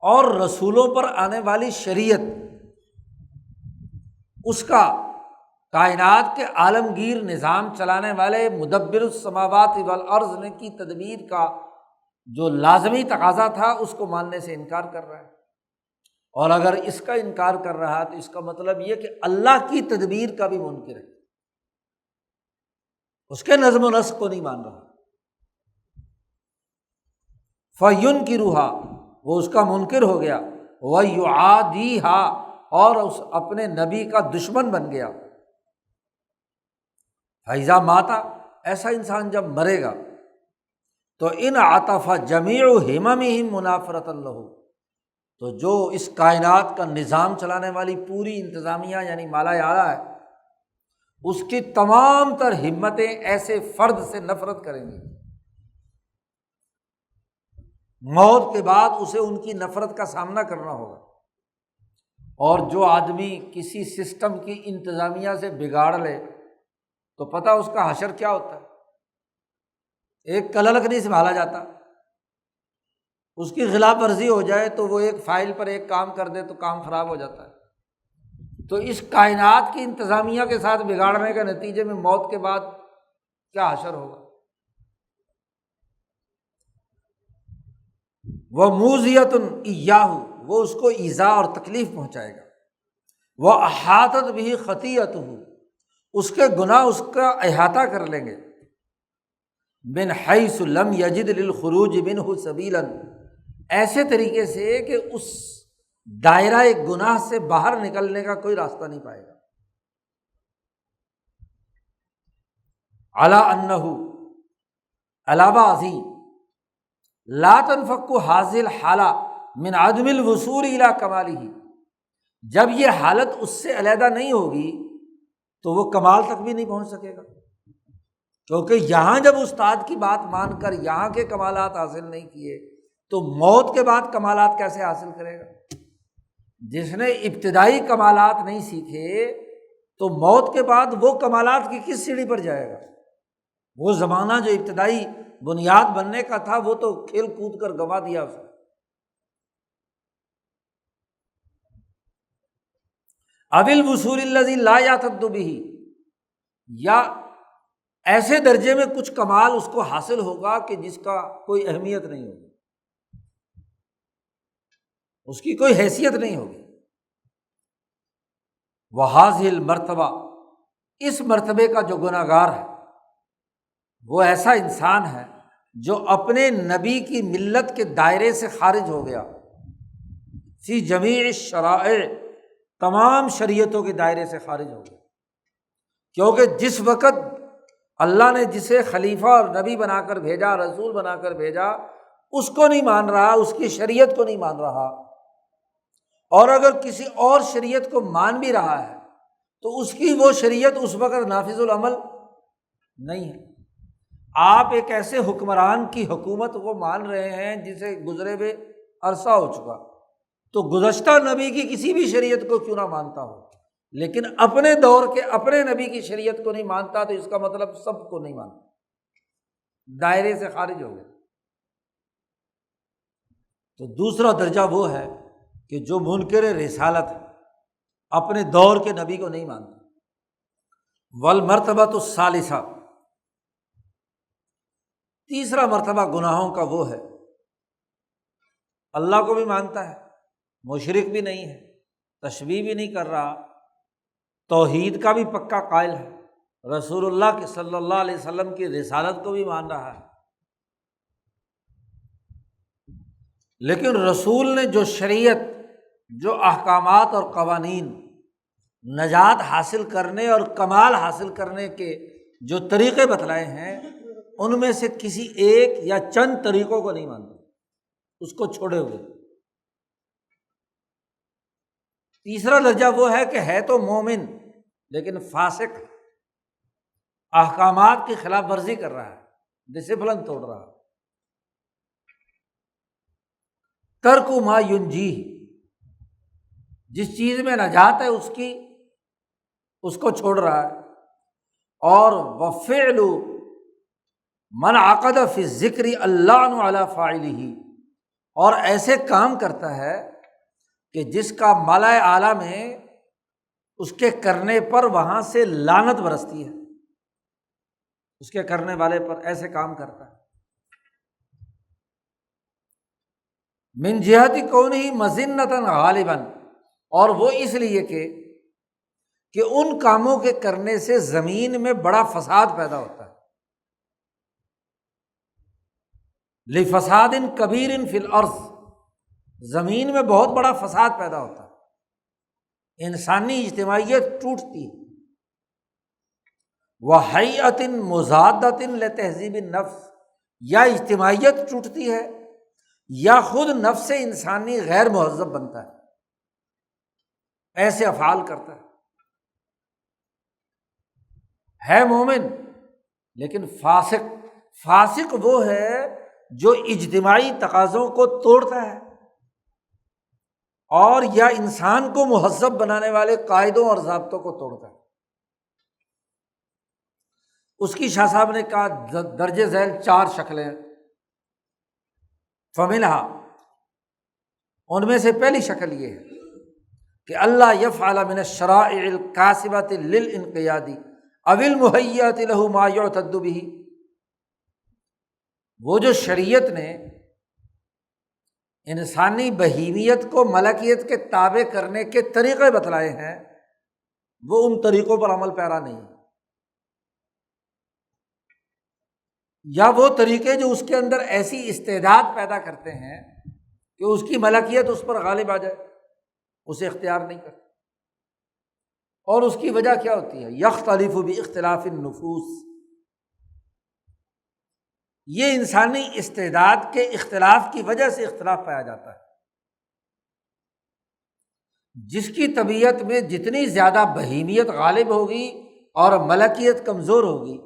Speaker 1: اور رسولوں پر آنے والی شریعت، اس کا کائنات کے عالمگیر نظام چلانے والے مدبر السماوات والارض نے کی تدبیر کا جو لازمی تقاضا تھا اس کو ماننے سے انکار کر رہا ہے، اور اگر اس کا انکار کر رہا ہے تو اس کا مطلب یہ کہ اللہ کی تدبیر کا بھی منکر ہے، اس کے نظم و نسق کو نہیں مان رہا۔ فَيُنْكِرُهَا، وہ اس کا منکر ہو گیا، وَيُعَادِيهَا، اور اس اپنے نبی کا دشمن بن گیا۔ فَإِذَا مَاتَ، ایسا انسان جب مرے گا تو ان عطف جمیع ہممہم منافرۃ لہ، تو جو اس کائنات کا نظام چلانے والی پوری انتظامیہ یعنی مالا اعلیٰ ہے، اس کی تمام تر ہمتیں ایسے فرد سے نفرت کریں گی، موت کے بعد اسے ان کی نفرت کا سامنا کرنا ہوگا۔ اور جو آدمی کسی سسٹم کی انتظامیہ سے بگاڑ لے تو پتہ اس کا حشر کیا ہوتا ہے، ایک کللک نہیں سنبھالا جاتا، اس کی خلاف ورزی ہو جائے تو وہ ایک فائل پر ایک کام کر دے تو کام خراب ہو جاتا ہے، تو اس کائنات کی انتظامیہ کے ساتھ بگاڑنے کے نتیجے میں موت کے بعد کیا حشر ہوگا۔ وَمُوذِيَةٌ إِيَّاهُ، وہ اس کو ایذا اور تکلیف پہنچائے گا۔ وَأَحَاطَتْ بِهِ خَطِیئَتُهُ، اس کے گناہ اس کا احاطہ کر لیں گے، من حیث لم یجد للخروج منہ سبیلا، ایسے طریقے سے کہ اس دائرہ گناہ سے باہر نکلنے کا کوئی راستہ نہیں پائے گا۔ علی انہ، علاوہ ازیں، لا تنفک حاصل حالہ من عدم الوصول الی کمالہ، جب یہ حالت اس سے علیحدہ نہیں ہوگی تو وہ کمال تک بھی نہیں پہنچ سکے گا، کیونکہ یہاں جب استاد کی بات مان کر یہاں کے کمالات حاصل نہیں کیے تو موت کے بعد کمالات کیسے حاصل کرے گا؟ جس نے ابتدائی کمالات نہیں سیکھے تو موت کے بعد وہ کمالات کی کس سیڑھی پر جائے گا؟ وہ زمانہ جو ابتدائی بنیاد بننے کا تھا وہ تو کھیل کود کر گنوا دیا اس نے۔ اَوِ الْوُصُولِ الَّذِي لَا يَعْتَدُّ بِهِ، یا ایسے درجے میں کچھ کمال اس کو حاصل ہوگا کہ جس کا کوئی اہمیت نہیں ہوگی، اس کی کوئی حیثیت نہیں ہوگی۔ وَهَذِهِ الْمَرْتَبَہ، اس مرتبے کا جو گناہگار ہے وہ ایسا انسان ہے جو اپنے نبی کی ملت کے دائرے سے خارج ہو گیا، فی جمیع الشرائع، تمام شریعتوں کے دائرے سے خارج ہو گیا، کیونکہ جس وقت اللہ نے جسے خلیفہ اور نبی بنا کر بھیجا، رسول بنا کر بھیجا، اس کو نہیں مان رہا، اس کی شریعت کو نہیں مان رہا، اور اگر کسی اور شریعت کو مان بھی رہا ہے تو اس کی وہ شریعت اس وقت نافذ العمل نہیں ہے۔ آپ ایک ایسے حکمران کی حکومت کو مان رہے ہیں جسے گزرے ہوئے عرصہ ہو چکا، تو گزشتہ نبی کی کسی بھی شریعت کو کیوں نہ مانتا ہو، لیکن اپنے دور کے اپنے نبی کی شریعت کو نہیں مانتا تو اس کا مطلب سب کو نہیں مانتا، دائرے سے خارج ہو گیا۔ تو دوسرا درجہ وہ ہے کہ جو منکر رسالت ہے، اپنے دور کے نبی کو نہیں مانتا۔ والمرتبۃ الثالثہ، تیسرا مرتبہ گناہوں کا وہ ہے، اللہ کو بھی مانتا ہے، مشرک بھی نہیں ہے، تشبیہ بھی نہیں کر رہا، توحید کا بھی پکا قائل ہے، رسول اللہ کے صلی اللہ علیہ وسلم کی رسالت کو بھی مان رہا ہے، لیکن رسول نے جو شریعت، جو احکامات اور قوانین نجات حاصل کرنے اور کمال حاصل کرنے کے جو طریقے بتلائے ہیں، ان میں سے کسی ایک یا چند طریقوں کو نہیں مانتا، اس کو چھوڑے ہوئے۔ تیسرا درجہ وہ ہے کہ ہے تو مومن لیکن فاسق، احکامات کی خلاف ورزی کر رہا ہے، ڈسپلن توڑ رہا ہے۔ ترک ما ینجیہ، جس چیز میں نجات ہے اس کو چھوڑ رہا ہے، اور وفعل من عقد فی الذکر اللعن علی فاعلہ، اور ایسے کام کرتا ہے کہ جس کا ملأ اعلیٰ میں اس کے کرنے پر وہاں سے لعنت برستی ہے، اس کے کرنے والے پر ایسے کام کرتا ہے۔ من جہت کونہ مظنۃ غالبا، اور وہ اس لیے کہ ان کاموں کے کرنے سے زمین میں بڑا فساد پیدا ہوتا ہے، لفساد کبیر فی الارض، زمین میں بہت بڑا فساد پیدا ہوتا ہے، انسانی اجتماعیت ٹوٹتی ہے، وہیئۃ مضادۃ لتہذیب النفس، یا اجتماعیت ٹوٹتی ہے یا خود نفس انسانی غیر مہذب بنتا ہے، ایسے افعال کرتا ہے مومن لیکن فاسق۔ فاسق وہ ہے جو اجتماعی تقاضوں کو توڑتا ہے اور یا انسان کو مہذب بنانے والے قاعدوں اور ضابطوں کو توڑتا ہے۔ اس کی شاہ صاحب نے کہا درج ذیل 4 شکلیں، فمنہا، ان میں سے پہلی شکل یہ ہے کہ اللہ یفعل من الشرائع الکاسبۃ للانقیاد او المہیئۃ لہ ما یعتد بہ، وہ جو شریعت نے انسانی بہیمیت کو ملکیت کے تابع کرنے کے طریقے بتلائے ہیں وہ ان طریقوں پر عمل پیرا نہیں ہے، یا وہ طریقے جو اس کے اندر ایسی استعداد پیدا کرتے ہیں کہ اس کی ملکیت اس پر غالب آ جائے، اسے اختیار نہیں کرتا۔ اور اس کی وجہ کیا ہوتی ہے؟ یختلف باختلاف النفوس، یہ انسانی استعداد کے اختلاف کی وجہ سے اختلاف پایا جاتا ہے۔ جس کی طبیعت میں جتنی زیادہ بہیمیت غالب ہوگی اور ملکیت کمزور ہوگی،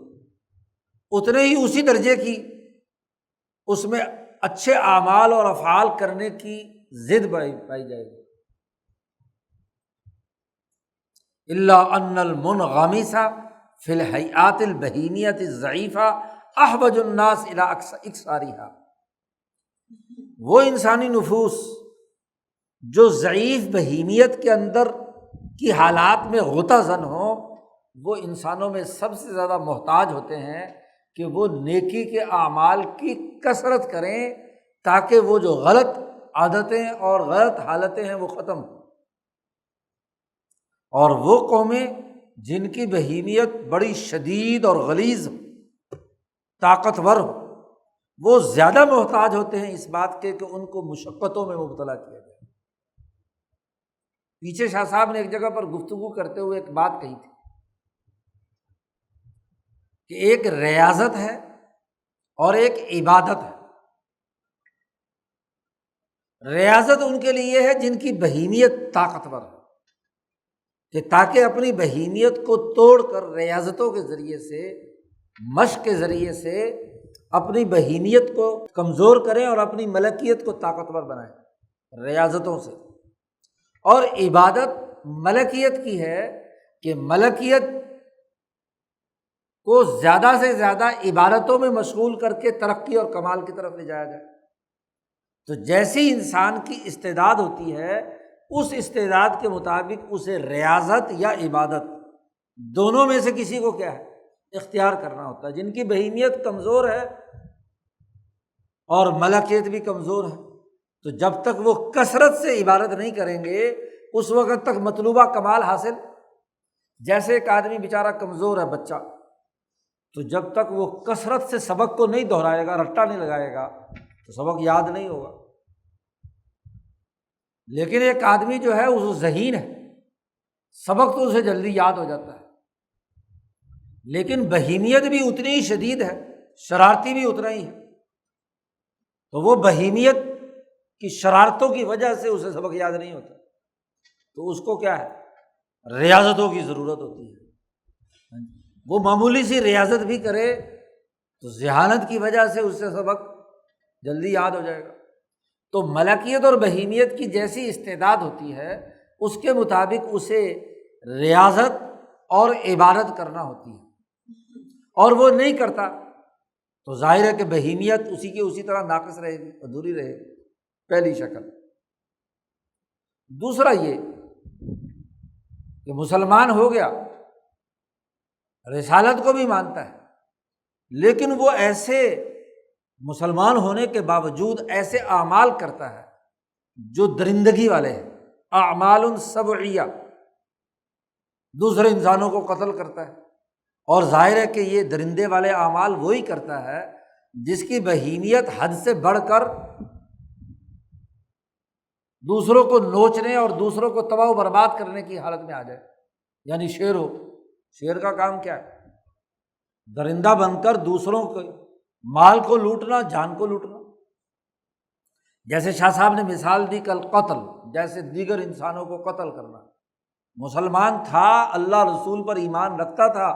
Speaker 1: اتنے ہی اسی درجے کی اس میں اچھے اعمال اور افعال کرنے کی ضد پائی جائے گی۔ الا ان المنغمس فی الہیئات البہیمیۃ الضعیفہ احوج الناس الی اکثارها، وہ انسانی نفوس جو ضعیف بہیمیت کے اندر کی حالات میں غوطہ زن ہوں، وہ انسانوں میں سب سے زیادہ محتاج ہوتے ہیں کہ وہ نیکی کے اعمال کی کثرت کریں تاکہ وہ جو غلط عادتیں اور غلط حالتیں ہیں وہ ختم ہوں۔ اور وہ قومیں جن کی بہیمیت بڑی شدید اور غلیظ طاقتور ہو، وہ زیادہ محتاج ہوتے ہیں اس بات کے کہ ان کو مشقتوں میں مبتلا کیا جائے۔ پیچھے شاہ صاحب نے ایک جگہ پر گفتگو کرتے ہوئے ایک بات کہی تھی کہ ایک ریاضت ہے اور ایک عبادت ہے۔ ریاضت ان کے لیے ہے جن کی بہیمیت طاقتور ہے، کہ تاکہ اپنی بہیمیت کو توڑ کر ریاضتوں کے ذریعے سے، مشق کے ذریعے سے اپنی بہیمیت کو کمزور کریں اور اپنی ملکیت کو طاقتور بنائیں ریاضتوں سے۔ اور عبادت ملکیت کی ہے کہ ملکیت کو زیادہ سے زیادہ عبادتوں میں مشغول کر کے ترقی اور کمال کی طرف لے جایا جائے۔ تو جیسی انسان کی استعداد ہوتی ہے، اس استعداد کے مطابق اسے ریاضت یا عبادت دونوں میں سے کسی کو کیا ہے؟ اختیار کرنا ہوتا ہے۔ جن کی بہیمیت کمزور ہے اور ملکیت بھی کمزور ہے، تو جب تک وہ کثرت سے عبادت نہیں کریں گے اس وقت تک مطلوبہ کمال حاصل۔ جیسے ایک آدمی بیچارہ کمزور ہے، بچہ، تو جب تک وہ کثرت سے سبق کو نہیں دہرائے گا، رٹا نہیں لگائے گا، تو سبق یاد نہیں ہوگا۔ لیکن ایک آدمی جو ہے وہ ذہین ہے، سبق تو اسے جلدی یاد ہو جاتا ہے، لیکن بہیمیت بھی اتنی ہی شدید ہے، شرارتی بھی اتنا ہی ہے، تو وہ بہیمیت کی شرارتوں کی وجہ سے اسے سبق یاد نہیں ہوتا، تو اس کو کیا ہے؟ ریاضتوں کی ضرورت ہوتی ہے۔ وہ معمولی سی ریاضت بھی کرے تو ذہانت کی وجہ سے اس سے سبق جلدی یاد ہو جائے گا۔ تو ملکیت اور بہیمیت کی جیسی استعداد ہوتی ہے اس کے مطابق اسے ریاضت اور عبادت کرنا ہوتی ہے، اور وہ نہیں کرتا تو ظاہر ہے کہ بہیمیت اسی کی اسی طرح ناقص رہے گی، ادھوری رہے گی، پہلی شکل۔ دوسرا یہ کہ مسلمان ہو گیا، رسالت کو بھی مانتا ہے، لیکن وہ ایسے مسلمان ہونے کے باوجود ایسے اعمال کرتا ہے جو درندگی والے ہیں، اعمال سبعیہ، دوسرے انسانوں کو قتل کرتا ہے، اور ظاہر ہے کہ یہ درندے والے اعمال وہی کرتا ہے جس کی بہیمیت حد سے بڑھ کر دوسروں کو نوچنے اور دوسروں کو تباہ و برباد کرنے کی حالت میں آ جائے۔ یعنی شیر ہو، شیر کا کام کیا ہے؟ درندہ بن کر دوسروں کو مال کو لوٹنا، جان کو لوٹنا۔ جیسے شاہ صاحب نے مثال دی کل قتل، جیسے دیگر انسانوں کو قتل کرنا۔ مسلمان تھا، اللہ رسول پر ایمان رکھتا تھا،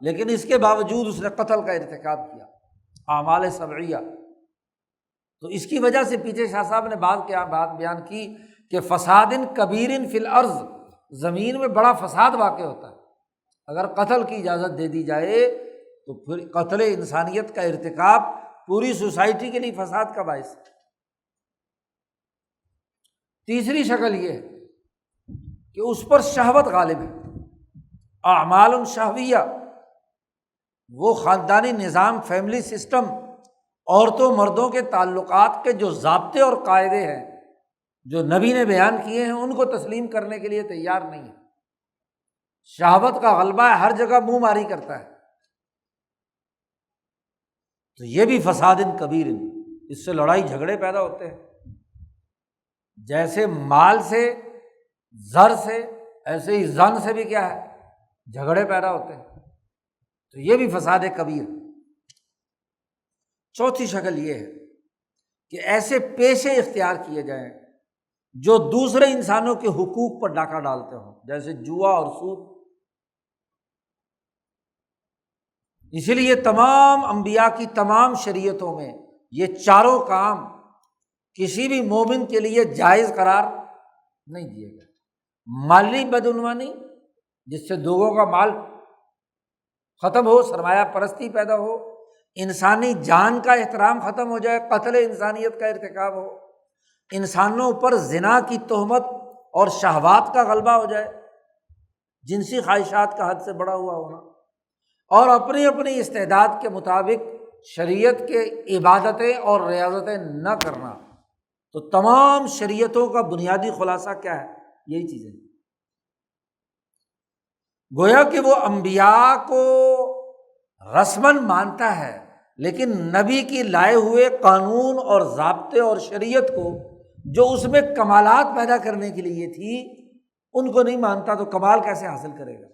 Speaker 1: لیکن اس کے باوجود اس نے قتل کا ارتکاب کیا، اعمال سبعیہ۔ تو اس کی وجہ سے پیچھے شاہ صاحب نے بات بیان کی کہ فساد کبیر فی الارض، زمین میں بڑا فساد واقع ہوتا ہے۔ اگر قتل کی اجازت دے دی جائے تو پھر قتل انسانیت کا ارتکاب پوری سوسائٹی کے لیے فساد کا باعث ہے۔ تیسری شکل یہ ہے کہ اس پر شہوت غالب ہے، اعمال شہویہ، وہ خاندانی نظام، فیملی سسٹم، عورتوں مردوں کے تعلقات کے جو ضابطے اور قاعدے ہیں جو نبی نے بیان کیے ہیں ان کو تسلیم کرنے کے لیے تیار نہیں ہے۔ شہوت کا غلبہ ہے، ہر جگہ منہ ماری کرتا ہے، تو یہ بھی فساد کبیر، اس سے لڑائی جھگڑے پیدا ہوتے ہیں۔ جیسے مال سے، زر سے، ایسے ہی زن سے بھی کیا ہے، جھگڑے پیدا ہوتے ہیں، تو یہ بھی فساد کبیر۔ چوتھی شکل یہ ہے کہ ایسے پیشے اختیار کیے جائیں جو دوسرے انسانوں کے حقوق پر ڈاکہ ڈالتے ہوں، جیسے جوا اور سود۔ اسی لیے تمام انبیاء کی تمام شریعتوں میں یہ چاروں کام کسی بھی مومن کے لیے جائز قرار نہیں دیے گئے۔ مالی بدعنوانی، جس سے لوگوں کا مال ختم ہو، سرمایہ پرستی پیدا ہو، انسانی جان کا احترام ختم ہو جائے، قتل انسانیت کا ارتکاب ہو، انسانوں پر زنا کی تہمت اور شہوات کا غلبہ ہو جائے، جنسی خواہشات کا حد سے بڑا ہوا ہونا، اور اپنی اپنی استعداد کے مطابق شریعت کے عبادتیں اور ریاضتیں نہ کرنا، تو تمام شریعتوں کا بنیادی خلاصہ کیا ہے؟ یہی چیزیں۔ گویا کہ وہ انبیاء کو رسماً مانتا ہے، لیکن نبی کی لائے ہوئے قانون اور ضابطے اور شریعت کو جو اس میں کمالات پیدا کرنے کے لیے تھی ان کو نہیں مانتا، تو کمال کیسے حاصل کرے گا؟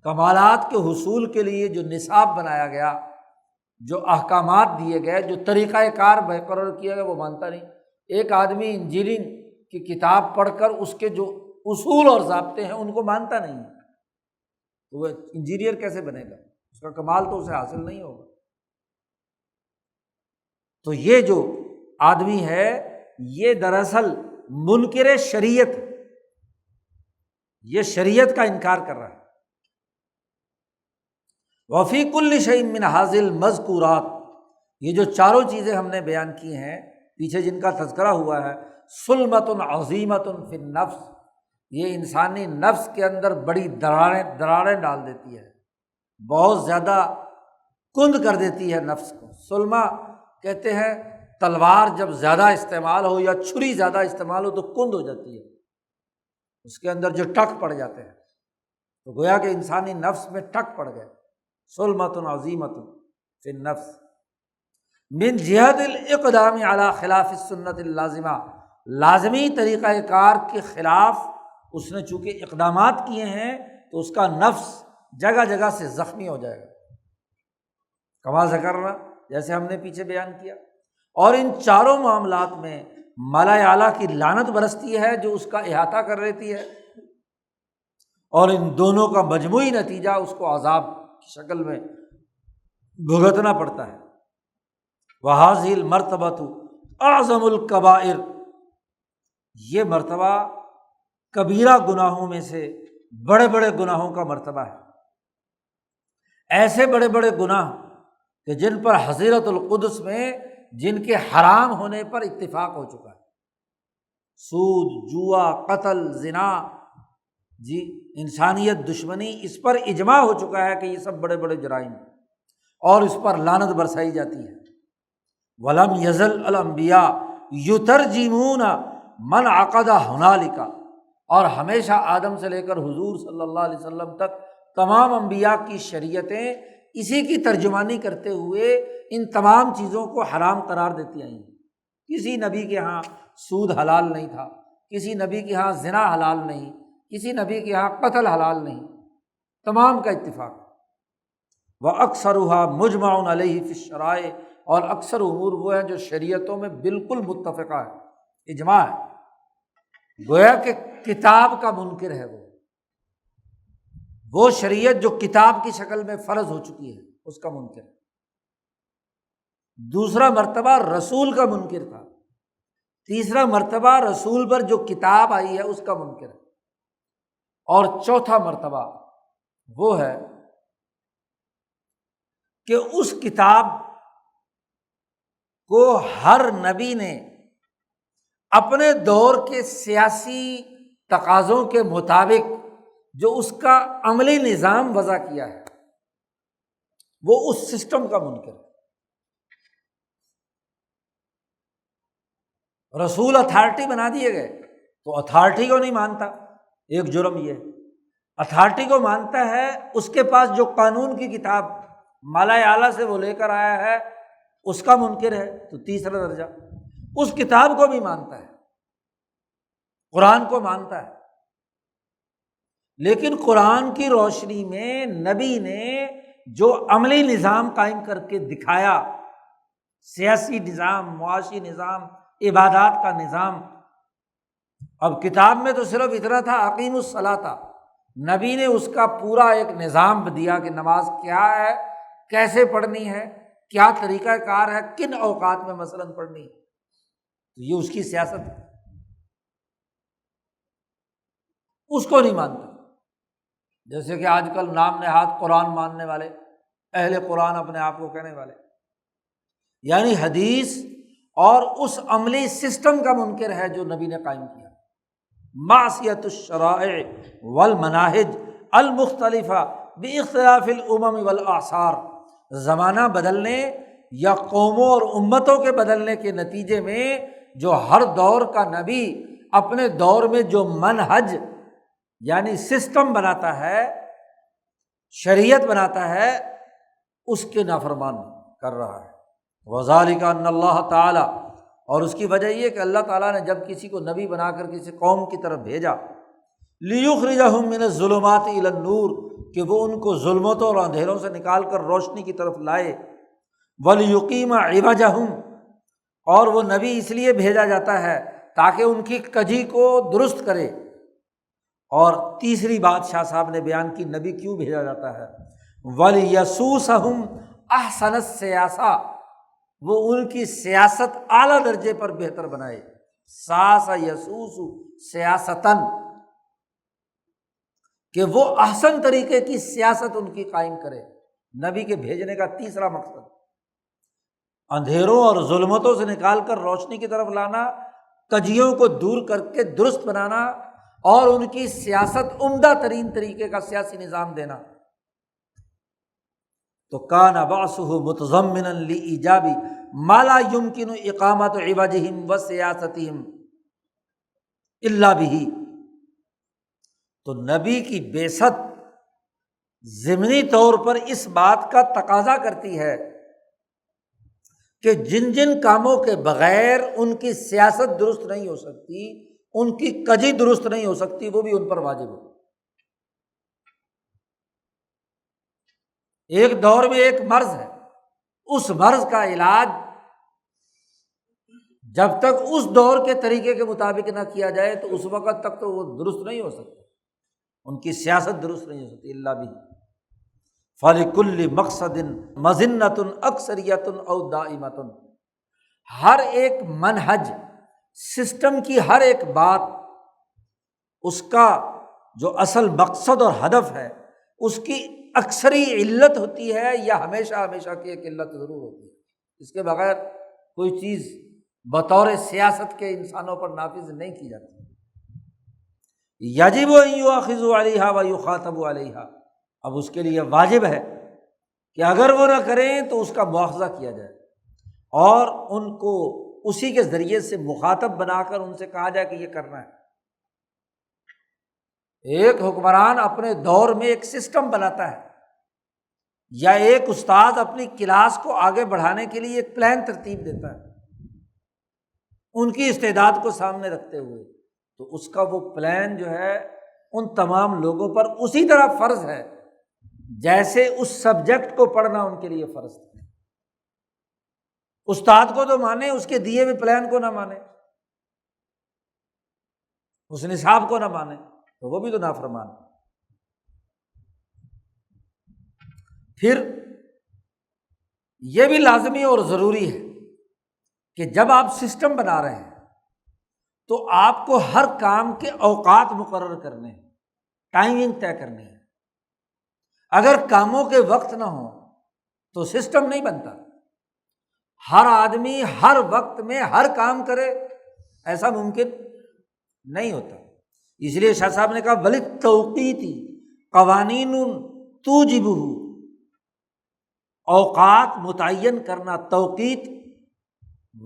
Speaker 1: کمالات کے حصول کے لیے جو نصاب بنایا گیا، جو احکامات دیے گئے، جو طریقہ کار مقرر کیا گیا، وہ مانتا نہیں۔ ایک آدمی انجینئرنگ کی کتاب پڑھ کر اس کے جو اصول اور ضابطے ہیں ان کو مانتا نہیں ہے، تو وہ انجینئر کیسے بنے گا؟ اس کا کمال تو اسے حاصل نہیں ہوگا۔ تو یہ جو آدمی ہے یہ دراصل منکر شریعت، یہ شریعت کا انکار کر رہا ہے۔ وفی کل شیء من ھذہ المذکورات، یہ جو چاروں چیزیں ہم نے بیان کی ہیں پیچھے جن کا تذکرہ ہوا ہے، سلمۃ عظیمۃ فی النفس، یہ انسانی نفس کے اندر بڑی دراڑیں ڈال دیتی ہے، بہت زیادہ کند کر دیتی ہے نفس کو۔ سلمہ کہتے ہیں تلوار جب زیادہ استعمال ہو یا چھری زیادہ استعمال ہو تو کند ہو جاتی ہے، اس کے اندر جو ٹک پڑ جاتے ہیں، تو گویا کہ انسانی نفس میں ٹک پڑ گئے۔ سلمۃ عظیمۃ فی النفس من جہت الاقدام علی خلاف السنت اللازمہ، لازمی طریقہ کار کے خلاف اس نے چونکہ اقدامات کیے ہیں تو اس کا نفس جگہ جگہ سے زخمی ہو جائے گا، کما ذکرنا، جیسے ہم نے پیچھے بیان کیا۔ اور ان چاروں معاملات میں ملا اعلیٰ کی لعنت برستی ہے جو اس کا احاطہ کر لیتی ہے، اور ان دونوں کا مجموعی نتیجہ اس کو عذاب کی شکل میں بھگتنا پڑتا ہے۔ وَهَذِهِ الْمَرْتَبَةُ أَعْظَمُ الْكَبَائِرِ، یہ مرتبہ کبیرہ گناہوں میں سے بڑے بڑے گناہوں کا مرتبہ ہے۔ ایسے بڑے بڑے گناہ کہ جن پر حضیرت القدس میں جن کے حرام ہونے پر اتفاق ہو چکا ہے، سود، جوا، قتل، زنا، جی انسانیت دشمنی، اس پر اجماع ہو چکا ہے کہ یہ سب بڑے بڑے جرائم ہیں اور اس پر لعنت برسائی جاتی ہے۔ وَلَمْ يَزَلْ الْأَنْبِيَاءُ يُتَرْجِمُونَ مَنْ عَقَدَ هُنَالِكَ، اور ہمیشہ آدم سے لے کر حضور صلی اللہ علیہ وسلم تک تمام انبیاء کی شریعتیں اسی کی ترجمانی کرتے ہوئے ان تمام چیزوں کو حرام قرار دیتی آئی ہیں۔ کسی نبی کے ہاں سود حلال نہیں تھا، کسی نبی کے ہاں زنا حلال نہیں، کسی نبی کے ہاں قتل حلال نہیں، تمام کا اتفاق۔ وَأَكْثَرُهَا مُجْمَعٌ عَلَيْهِ فِي الشَّرَائِعِ، اور اکثر امور وہ ہیں جو شریعتوں میں بالکل متفقہ ہے، اجماع ہے۔ گویا کہ کتاب کا منکر ہے وہ شریعت جو کتاب کی شکل میں فرض ہو چکی ہے اس کا منکر ہے۔ دوسرا مرتبہ رسول کا منکر تھا، تیسرا مرتبہ رسول پر جو کتاب آئی ہے اس کا منکر ہے، اور چوتھا مرتبہ وہ ہے کہ اس کتاب کو ہر نبی نے اپنے دور کے سیاسی تقاضوں کے مطابق جو اس کا عملی نظام وضع کیا ہے وہ اس سسٹم کا منکر ہے۔ رسول اتھارٹی بنا دیے گئے تو اتھارٹی کو نہیں مانتا، ایک جرم یہ ہے۔ اتھارٹی کو مانتا ہے، اس کے پاس جو قانون کی کتاب مالا اعلیٰ سے وہ لے کر آیا ہے اس کا منکر ہے تو تیسرا درجہ، اس کتاب کو بھی مانتا ہے، قرآن کو مانتا ہے، لیکن قرآن کی روشنی میں نبی نے جو عملی نظام قائم کر کے دکھایا، سیاسی نظام، معاشی نظام، عبادات کا نظام، اب کتاب میں تو صرف اتنا تھا اقیموا الصلاۃ، نبی نے اس کا پورا ایک نظام دیا کہ نماز کیا ہے، کیسے پڑھنی ہے، کیا طریقہ کار ہے، کن اوقات میں مثلاً پڑھنی ہے، تو یہ اس کی سیاست ہے، اس کو نہیں مانتا۔ جیسے کہ آج کل نام نہاد قرآن ماننے والے، اہل قرآن اپنے آپ کو کہنے والے، یعنی حدیث اور اس عملی سسٹم کا منکر ہے جو نبی نے قائم کیا۔ معصیت الشرائع والمناہج المختلفہ باختلاف الامم والاعصار، زمانہ بدلنے یا قوموں اور امتوں کے بدلنے کے نتیجے میں جو ہر دور کا نبی اپنے دور میں جو منہج یعنی سسٹم بناتا ہے، شریعت بناتا ہے، اس کے نافرمان کر رہا ہے۔ وذالک ان اللہ تعالیٰ، اور اس کی وجہ یہ کہ اللہ تعالیٰ نے جب کسی کو نبی بنا کر کسی قوم کی طرف بھیجا، لیخرجہم من الظلمات الی النور، کہ وہ ان کو ظلمتوں اور اندھیروں سے نکال کر روشنی کی طرف لائے، ولیقیم عوجہم، اور وہ نبی اس لیے بھیجا جاتا ہے تاکہ ان کی کجی کو درست کرے۔ اور تیسری بات شاہ صاحب نے بیان کی نبی کیوں بھیجا جاتا ہے، ولیسوسہم احسن السیاسہ، وہ ان کی سیاست اعلیٰ درجے پر بہتر بنائے، ساس یسوس سیاستاً، کہ وہ احسن طریقے کی سیاست ان کی قائم کرے۔ نبی کے بھیجنے کا تیسرا مقصد اندھیروں اور ظلمتوں سے نکال کر روشنی کی طرف لانا، کجیوں کو دور کر کے درست بنانا، اور ان کی سیاست عمدہ ترین طریقے کا سیاسی نظام دینا۔ تو کان بعثہ متضمنا لایجاب ما لا یمکن اقامت عوجہم وسیاستہم الا بہ، تو نبی کی بعثت ضمنی طور پر اس بات کا تقاضا کرتی ہے کہ جن جن کاموں کے بغیر ان کی سیاست درست نہیں ہو سکتی، ان کی کجی درست نہیں ہو سکتی، وہ بھی ان پر واجب ہو۔ ایک دور میں ایک مرض ہے، اس مرض کا علاج جب تک اس دور کے طریقے کے مطابق نہ کیا جائے تو اس وقت تک تو وہ درست نہیں ہو سکتا، ان کی سیاست درست نہیں ہو سکتی الا بھی۔ فَلِكُلِّ مَقْصَدٍ مَظِنَّةٌ أَكْثَرِيَّةٌ أَوْ دَائِمَةٌ، ہر ایک منہج سسٹم کی ہر ایک بات، اس کا جو اصل مقصد اور ہدف ہے اس کی اکثری علت ہوتی ہے یا ہمیشہ ہمیشہ کی ایک علت ضرور ہوتی ہے، اس کے بغیر کوئی چیز بطور سیاست کے انسانوں پر نافذ نہیں کی جاتی۔ یجب ان یؤخذوا علیہا ویخاطبوا علیہا، اب اس کے لیے واجب ہے کہ اگر وہ نہ کریں تو اس کا مواخذہ کیا جائے اور ان کو اسی کے ذریعے سے مخاطب بنا کر ان سے کہا جائے کہ یہ کرنا ہے۔ ایک حکمران اپنے دور میں ایک سسٹم بناتا ہے، یا ایک استاد اپنی کلاس کو آگے بڑھانے کے لیے ایک پلان ترتیب دیتا ہے ان کی استعداد کو سامنے رکھتے ہوئے، تو اس کا وہ پلان جو ہے ان تمام لوگوں پر اسی طرح فرض ہے جیسے اس سبجیکٹ کو پڑھنا ان کے لیے فرض ہے۔ استاد کو تو مانے، اس کے دیے ہوئے پلان کو نہ مانے، اس نصاب کو نہ مانے تو وہ بھی تو نافرمان ہے۔ پھر یہ بھی لازمی اور ضروری ہے کہ جب آپ سسٹم بنا رہے ہیں تو آپ کو ہر کام کے اوقات مقرر کرنے ہیں، ٹائمنگ طے کرنی ہے۔ اگر کاموں کے وقت نہ ہوں تو سسٹم نہیں بنتا۔ ہر آدمی ہر وقت میں ہر کام کرے ایسا ممکن نہیں ہوتا۔ اس لیے شاہ صاحب نے کہا وَلِلتَّوْقِیتِ قَوَانِینٌ تُوجِبُهُ، اوقات متعین کرنا، توقیت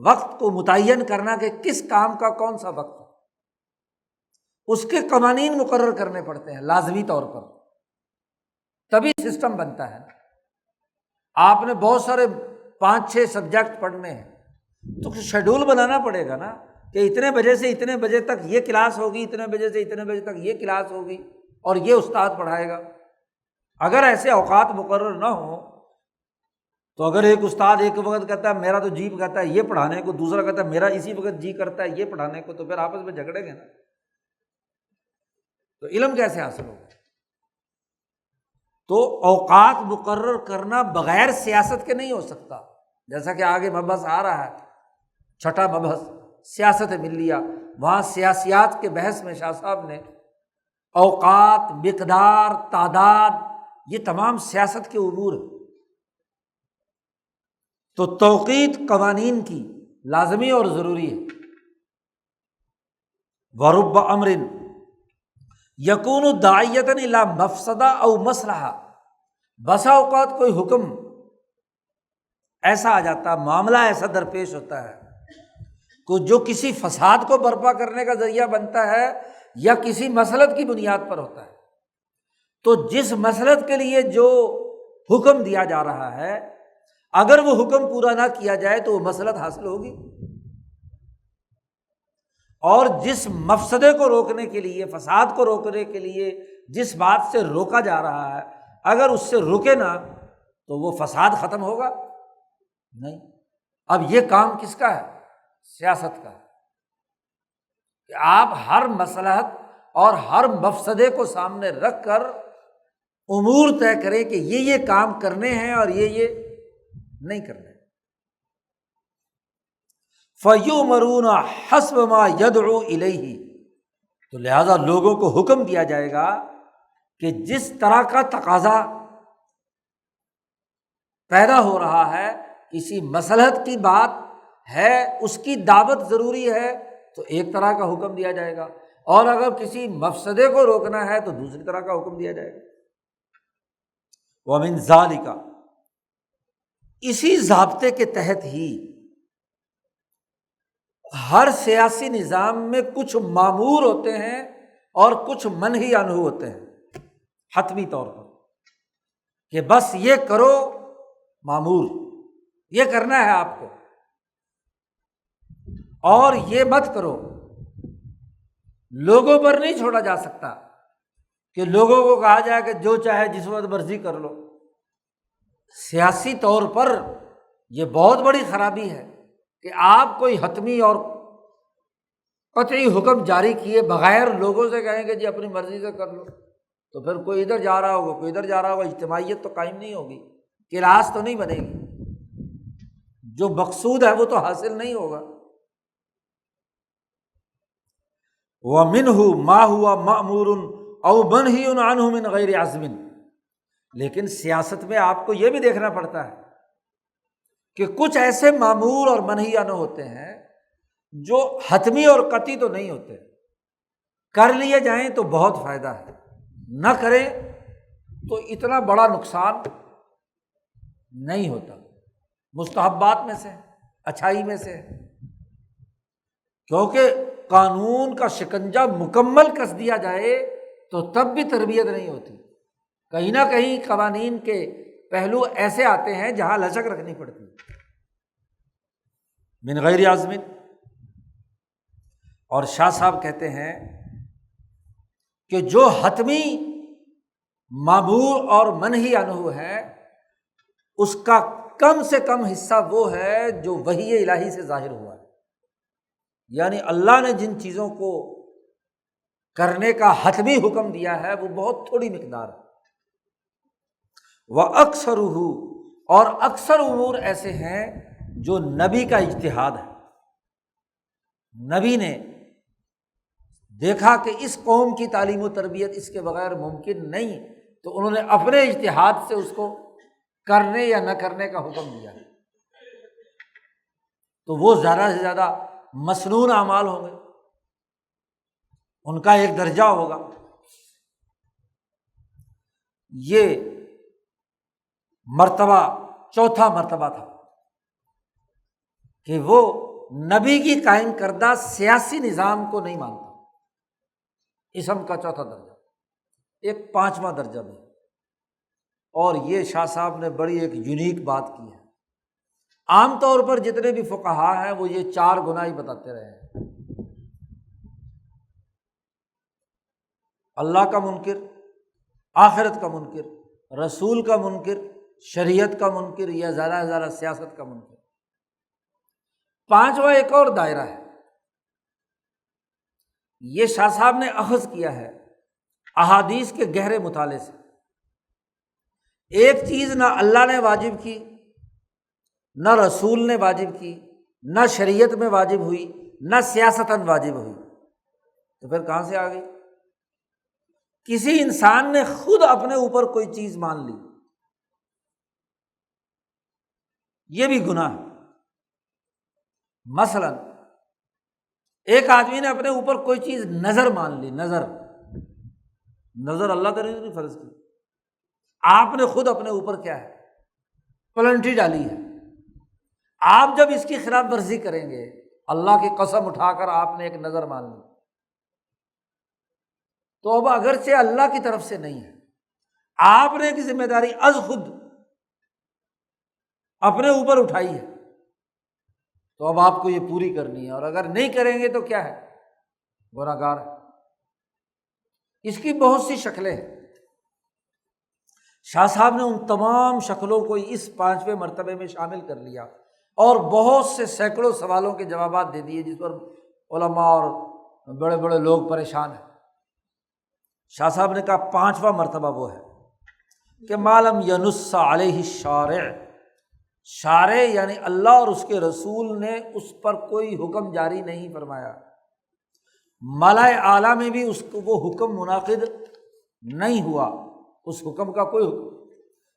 Speaker 1: وقت کو متعین کرنا کہ کس کام کا کون سا وقت ہے، اس کے قوانین مقرر کرنے پڑتے ہیں لازمی طور پر، تبھی سسٹم بنتا ہے۔ آپ نے بہت سارے 5-6 سبجیکٹ پڑھنے ہیں تو شیڈول بنانا پڑے گا نا، کہ اتنے بجے سے اتنے بجے تک یہ کلاس ہوگی، اتنے بجے سے اتنے بجے تک یہ کلاس ہوگی، اور یہ استاد پڑھائے گا۔ اگر ایسے اوقات مقرر نہ ہوں تو اگر ایک استاد ایک وقت کہتا ہے میرا تو جی کہتا ہے یہ پڑھانے کو، دوسرا کہتا ہے میرا اسی وقت جی کرتا ہے یہ پڑھانے کو، تو پھر آپس میں جھگڑیں گے نا، تو علم کیسے حاصل ہوگا؟ تو اوقات مقرر کرنا بغیر سیاست کے نہیں ہو سکتا، جیسا کہ آگے مبحث آ رہا ہے، 6واں مبحث سیاست ملیہ، وہاں سیاسیات کے بحث میں شاہ صاحب نے اوقات، مقدار، تعداد، یہ تمام سیاست کے امور ہیں۔ تو توقیت قوانین کی لازمی اور ضروری ہے۔ ورب امر یکون داعیۃ الی مفسدہ او مصلحہ، بسا اوقات کوئی حکم ایسا آ جاتا ہے، معاملہ ایسا درپیش ہوتا ہے کہ جو کسی فساد کو برپا کرنے کا ذریعہ بنتا ہے یا کسی مصلحت کی بنیاد پر ہوتا ہے، تو جس مصلحت کے لیے جو حکم دیا جا رہا ہے اگر وہ حکم پورا نہ کیا جائے تو وہ مصلحت حاصل ہوگی، اور جس مفسدے کو روکنے کے لیے، فساد کو روکنے کے لیے جس بات سے روکا جا رہا ہے اگر اس سے روکے نا تو وہ فساد ختم ہوگا نہیں۔ اب یہ کام کس کا ہے؟ سیاست کا ہے، کہ آپ ہر مصلحت اور ہر مفسدے کو سامنے رکھ کر امور طے کریں کہ یہ کام کرنے ہیں اور یہ نہیں کرنے۔ فَيُؤْمَرُونَ حَسْبَ مَا يَدْعُو إِلَيْهِ، تو لہٰذا لوگوں کو حکم دیا جائے گا کہ جس طرح کا تقاضا پیدا ہو رہا ہے، کسی مصلحت کی بات ہے، اس کی دعوت ضروری ہے تو ایک طرح کا حکم دیا جائے گا، اور اگر کسی مفسدے کو روکنا ہے تو دوسری طرح کا حکم دیا جائے گا۔ وَمِن ذَلِكَ، اسی ضابطے کے تحت ہی ہر سیاسی نظام میں کچھ مامور ہوتے ہیں اور کچھ منہی عنہ ہوتے ہیں، حتمی طور پر، کہ بس یہ کرو، مامور یہ کرنا ہے آپ کو، اور یہ مت کرو۔ لوگوں پر نہیں چھوڑا جا سکتا کہ لوگوں کو کہا جائے کہ جو چاہے جس وقت مرضی کر لو۔ سیاسی طور پر یہ بہت بڑی خرابی ہے کہ آپ کوئی حتمی اور قطعی حکم جاری کیے بغیر لوگوں سے کہیں کہ جی اپنی مرضی سے کر لو، تو پھر کوئی ادھر جا رہا ہوگا، کوئی ادھر جا رہا ہوگا، اجتماعیت تو قائم نہیں ہوگی، کلاس تو نہیں بنے گی، جو مقصود ہے وہ تو حاصل نہیں ہوگا۔ وَمِنْهُ مَا هُوَ مَأْمُورٌ أَوْ مَنْهِيٌ عَنْهُ مِنْ غَيْرِ عَزْمٍ، لیکن سیاست میں آپ کو یہ بھی دیکھنا پڑتا ہے کہ کچھ ایسے مامور اور منہی عنہ ہوتے ہیں جو حتمی اور قطعی تو نہیں ہوتے، کر لیے جائیں تو بہت فائدہ ہے، نہ کریں تو اتنا بڑا نقصان نہیں ہوتا، مستحبات میں سے، اچھائی میں سے، کیونکہ قانون کا شکنجہ مکمل کس دیا جائے تو تب بھی تربیت نہیں ہوتی، کہیں نہ کہیں قوانین کے پہلو ایسے آتے ہیں جہاں لچک رکھنی پڑتی ہے۔ من غیر عزم، اور شاہ صاحب کہتے ہیں کہ جو حتمی مامور اور منہی عنہ ہے اس کا کم سے کم حصہ وہ ہے جو وحی الہی سے ظاہر ہوا ہے، یعنی اللہ نے جن چیزوں کو کرنے کا حتمی حکم دیا ہے وہ بہت تھوڑی مقدار ہے۔ وَأَكْثَرُهُ، اور اکثر امور ایسے ہیں جو نبی کا اجتہاد ہے، نبی نے دیکھا کہ اس قوم کی تعلیم و تربیت اس کے بغیر ممکن نہیں، تو انہوں نے اپنے اجتہاد سے اس کو کرنے یا نہ کرنے کا حکم دیا، تو وہ زیادہ سے زیادہ مسنون اعمال ہوں گے، ان کا ایک درجہ ہوگا۔ یہ مرتبہ چوتھا مرتبہ تھا کہ وہ نبی کی قائم کردہ سیاسی نظام کو نہیں مانتا، اسم کا چوتھا درجہ، ایک پانچواں درجہ بھی۔ اور یہ شاہ صاحب نے بڑی ایک یونیک بات کی ہے۔ عام طور پر جتنے بھی فقہا ہیں وہ یہ 4 گناہ ہی بتاتے رہے ہیں: اللہ کا منکر، آخرت کا منکر، رسول کا منکر، شریعت کا منکر، یا زیادہ سے زیادہ سیاست کا منکر۔ 5واں ایک اور دائرہ ہے، یہ شاہ صاحب نے اخذ کیا ہے احادیث کے گہرے مطالعے سے۔ ایک چیز نہ اللہ نے واجب کی، نہ رسول نے واجب کی، نہ شریعت میں واجب ہوئی، نہ سیاستاً واجب ہوئی، تو پھر کہاں سے آ گئی؟ کسی انسان نے خود اپنے اوپر کوئی چیز مان لی، یہ بھی گناہ ہے۔ مثلاً ایک آدمی نے اپنے اوپر کوئی چیز نظر مان لی، نظر اللہ تعالیٰ نے فرض کی، آپ نے خود اپنے اوپر کیا ہے پلنٹی ڈالی ہے۔ آپ جب اس کی خلاف ورزی کریں گے، اللہ کی قسم اٹھا کر آپ نے ایک نظر مان لی، تو اب اگرچہ اللہ کی طرف سے نہیں ہے، آپ نے ایک ذمہ داری از خود اپنے اوپر اٹھائی ہے، تو اب آپ کو یہ پوری کرنی ہے، اور اگر نہیں کریں گے تو کیا ہے؟ گناہ گار ہے۔ اس کی بہت سی شکلیں ہیں۔ شاہ صاحب نے ان تمام شکلوں کو اس 5ویں مرتبے میں شامل کر لیا، اور بہت سے سینکڑوں سوالوں کے جوابات دے دیے جس پر علماء اور بڑے بڑے لوگ پریشان ہیں۔ شاہ صاحب نے کہا 5واں مرتبہ وہ ہے کہ ما لم ینص علیہ الشارع، شارع یعنی اللہ اور اس کے رسول نے اس پر کوئی حکم جاری نہیں فرمایا، ملائے اعلیٰ میں بھی اس کو وہ حکم منعقد نہیں ہوا، اس حکم کا کوئی حکم،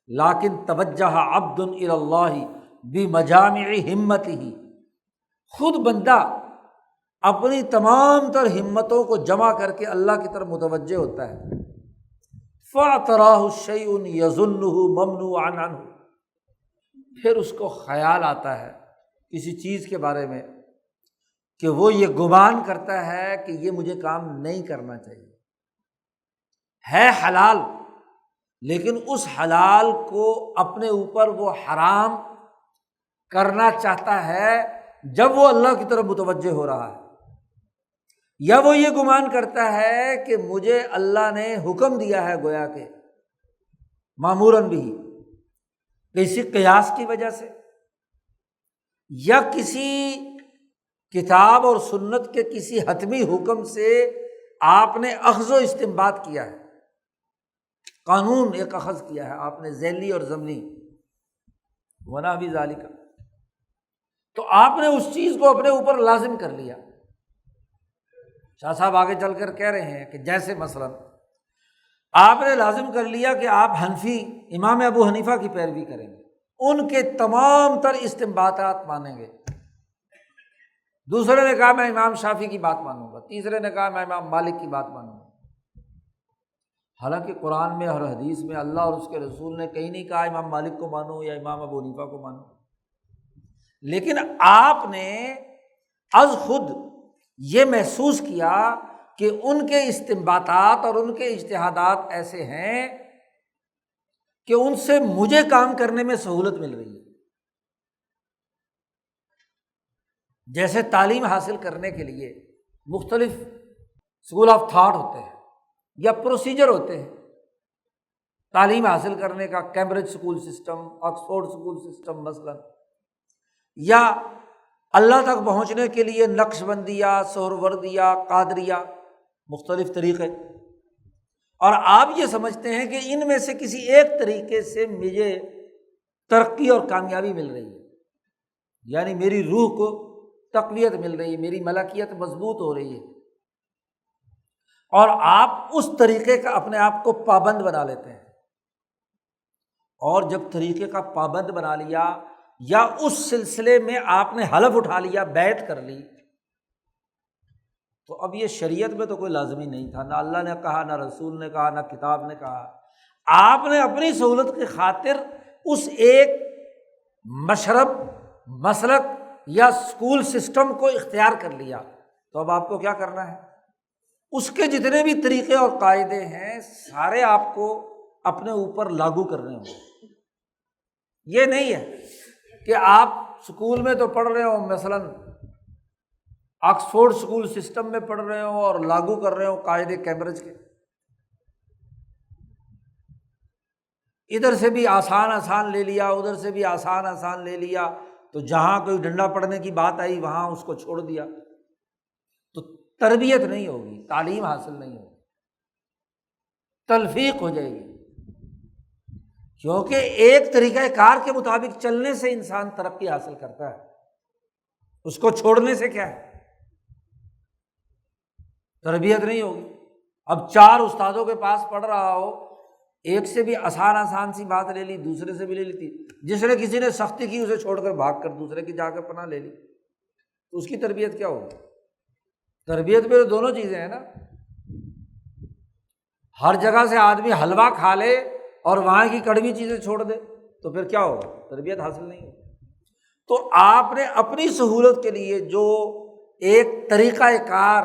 Speaker 1: لیکن توجہ عبد الی اللہ بمجامع ہمتہ، خود بندہ اپنی تمام تر ہمتوں کو جمع کر کے اللہ کی طرف متوجہ ہوتا ہے۔ فاعتراہ شیء یظنہ ممنوعا عنہ، پھر اس کو خیال آتا ہے کسی چیز کے بارے میں کہ وہ یہ گمان کرتا ہے کہ یہ مجھے کام نہیں کرنا چاہیے، ہے حلال، لیکن اس حلال کو اپنے اوپر وہ حرام کرنا چاہتا ہے جب وہ اللہ کی طرف متوجہ ہو رہا ہے، یا وہ یہ گمان کرتا ہے کہ مجھے اللہ نے حکم دیا ہے گویا کہ ماموراً بھی، کسی قیاس کی وجہ سے یا کسی کتاب اور سنت کے کسی حتمی حکم سے آپ نے اخذ و استنباط کیا ہے، قانون ایک اخذ کیا ہے آپ نے، ذیلی اور ضمنی، ونا بھی ذالک، تو آپ نے اس چیز کو اپنے اوپر لازم کر لیا۔ شاہ صاحب آگے چل کر کہہ رہے ہیں کہ جیسے مثلاً آپ نے لازم کر لیا کہ آپ حنفی امام ابو حنیفہ کی پیروی کریں گے، ان کے تمام تر استنباطات مانیں گے، دوسرے نے کہا میں امام شافعی کی بات مانوں گا، تیسرے نے کہا میں امام مالک کی بات مانوں گا، حالانکہ قرآن میں اور حدیث میں اللہ اور اس کے رسول نے کہیں نہیں کہا امام مالک کو مانو یا امام ابو حنیفہ کو مانو، لیکن آپ نے از خود یہ محسوس کیا کہ ان کے استنباطات اور ان کے اجتہادات ایسے ہیں کہ ان سے مجھے کام کرنے میں سہولت مل رہی ہے۔ جیسے تعلیم حاصل کرنے کے لیے مختلف اسکول آف تھاٹ ہوتے ہیں یا پروسیجر ہوتے ہیں، تعلیم حاصل کرنے کا Cambridge school system, Oxford school system مثلا، یا اللہ تک پہنچنے کے لیے نقش بندیہ، سہروردیہ، قادریہ، مختلف طریقے، اور آپ یہ سمجھتے ہیں کہ ان میں سے کسی ایک طریقے سے مجھے ترقی اور کامیابی مل رہی ہے، یعنی میری روح کو تقویت مل رہی ہے، میری ملکیت مضبوط ہو رہی ہے، اور آپ اس طریقے کا اپنے آپ کو پابند بنا لیتے ہیں، اور جب طریقے کا پابند بنا لیا یا اس سلسلے میں آپ نے حلف اٹھا لیا، بیعت کر لی، تو اب یہ شریعت میں تو کوئی لازمی نہیں تھا، نہ اللہ نے کہا، نہ رسول نے کہا، نہ کتاب نے کہا، آپ نے اپنی سہولت کی خاطر اس ایک مشرب، مسلک یا اسکول سسٹم کو اختیار کر لیا، تو اب آپ کو کیا کرنا ہے؟ اس کے جتنے بھی طریقے اور قاعدے ہیں سارے آپ کو اپنے اوپر لاگو کرنے ہوں گے۔ یہ نہیں ہے کہ آپ اسکول میں تو پڑھ رہے ہو، مثلاً آکسفورڈ اسکول سسٹم میں پڑھ رہے ہو اور لاگو کر رہے ہو قاعدے کیمبرج کے، ادھر سے بھی آسان آسان لے لیا، ادھر سے بھی آسان آسان لے لیا، تو جہاں کوئی ڈنڈا پڑنے کی بات آئی وہاں اس کو چھوڑ دیا، تو تربیت نہیں ہوگی، تعلیم حاصل نہیں ہوگی، تلفیق ہو جائے گی۔ کیونکہ ایک طریقہ کار کے مطابق چلنے سے انسان ترقی حاصل کرتا ہے، اس کو چھوڑنے سے کیا ہے، تربیت نہیں ہوگی۔ اب 4 استادوں کے پاس پڑھ رہا ہو، ایک سے بھی آسان آسان سی بات لے لی، دوسرے سے بھی لے لیتی، جس نے کسی نے سختی کی اسے چھوڑ کر بھاگ کر دوسرے کی جا کر پناہ لے لی، تو اس کی تربیت کیا ہوگی؟ تربیت میں تو دونوں چیزیں ہیں نا۔ ہر جگہ سے آدمی حلوہ کھا لے اور وہاں کی کڑوی چیزیں چھوڑ دے تو پھر کیا ہوگا؟ تربیت حاصل نہیں ہوگی۔ تو آپ نے اپنی سہولت کے لیے جو ایک طریقہ کار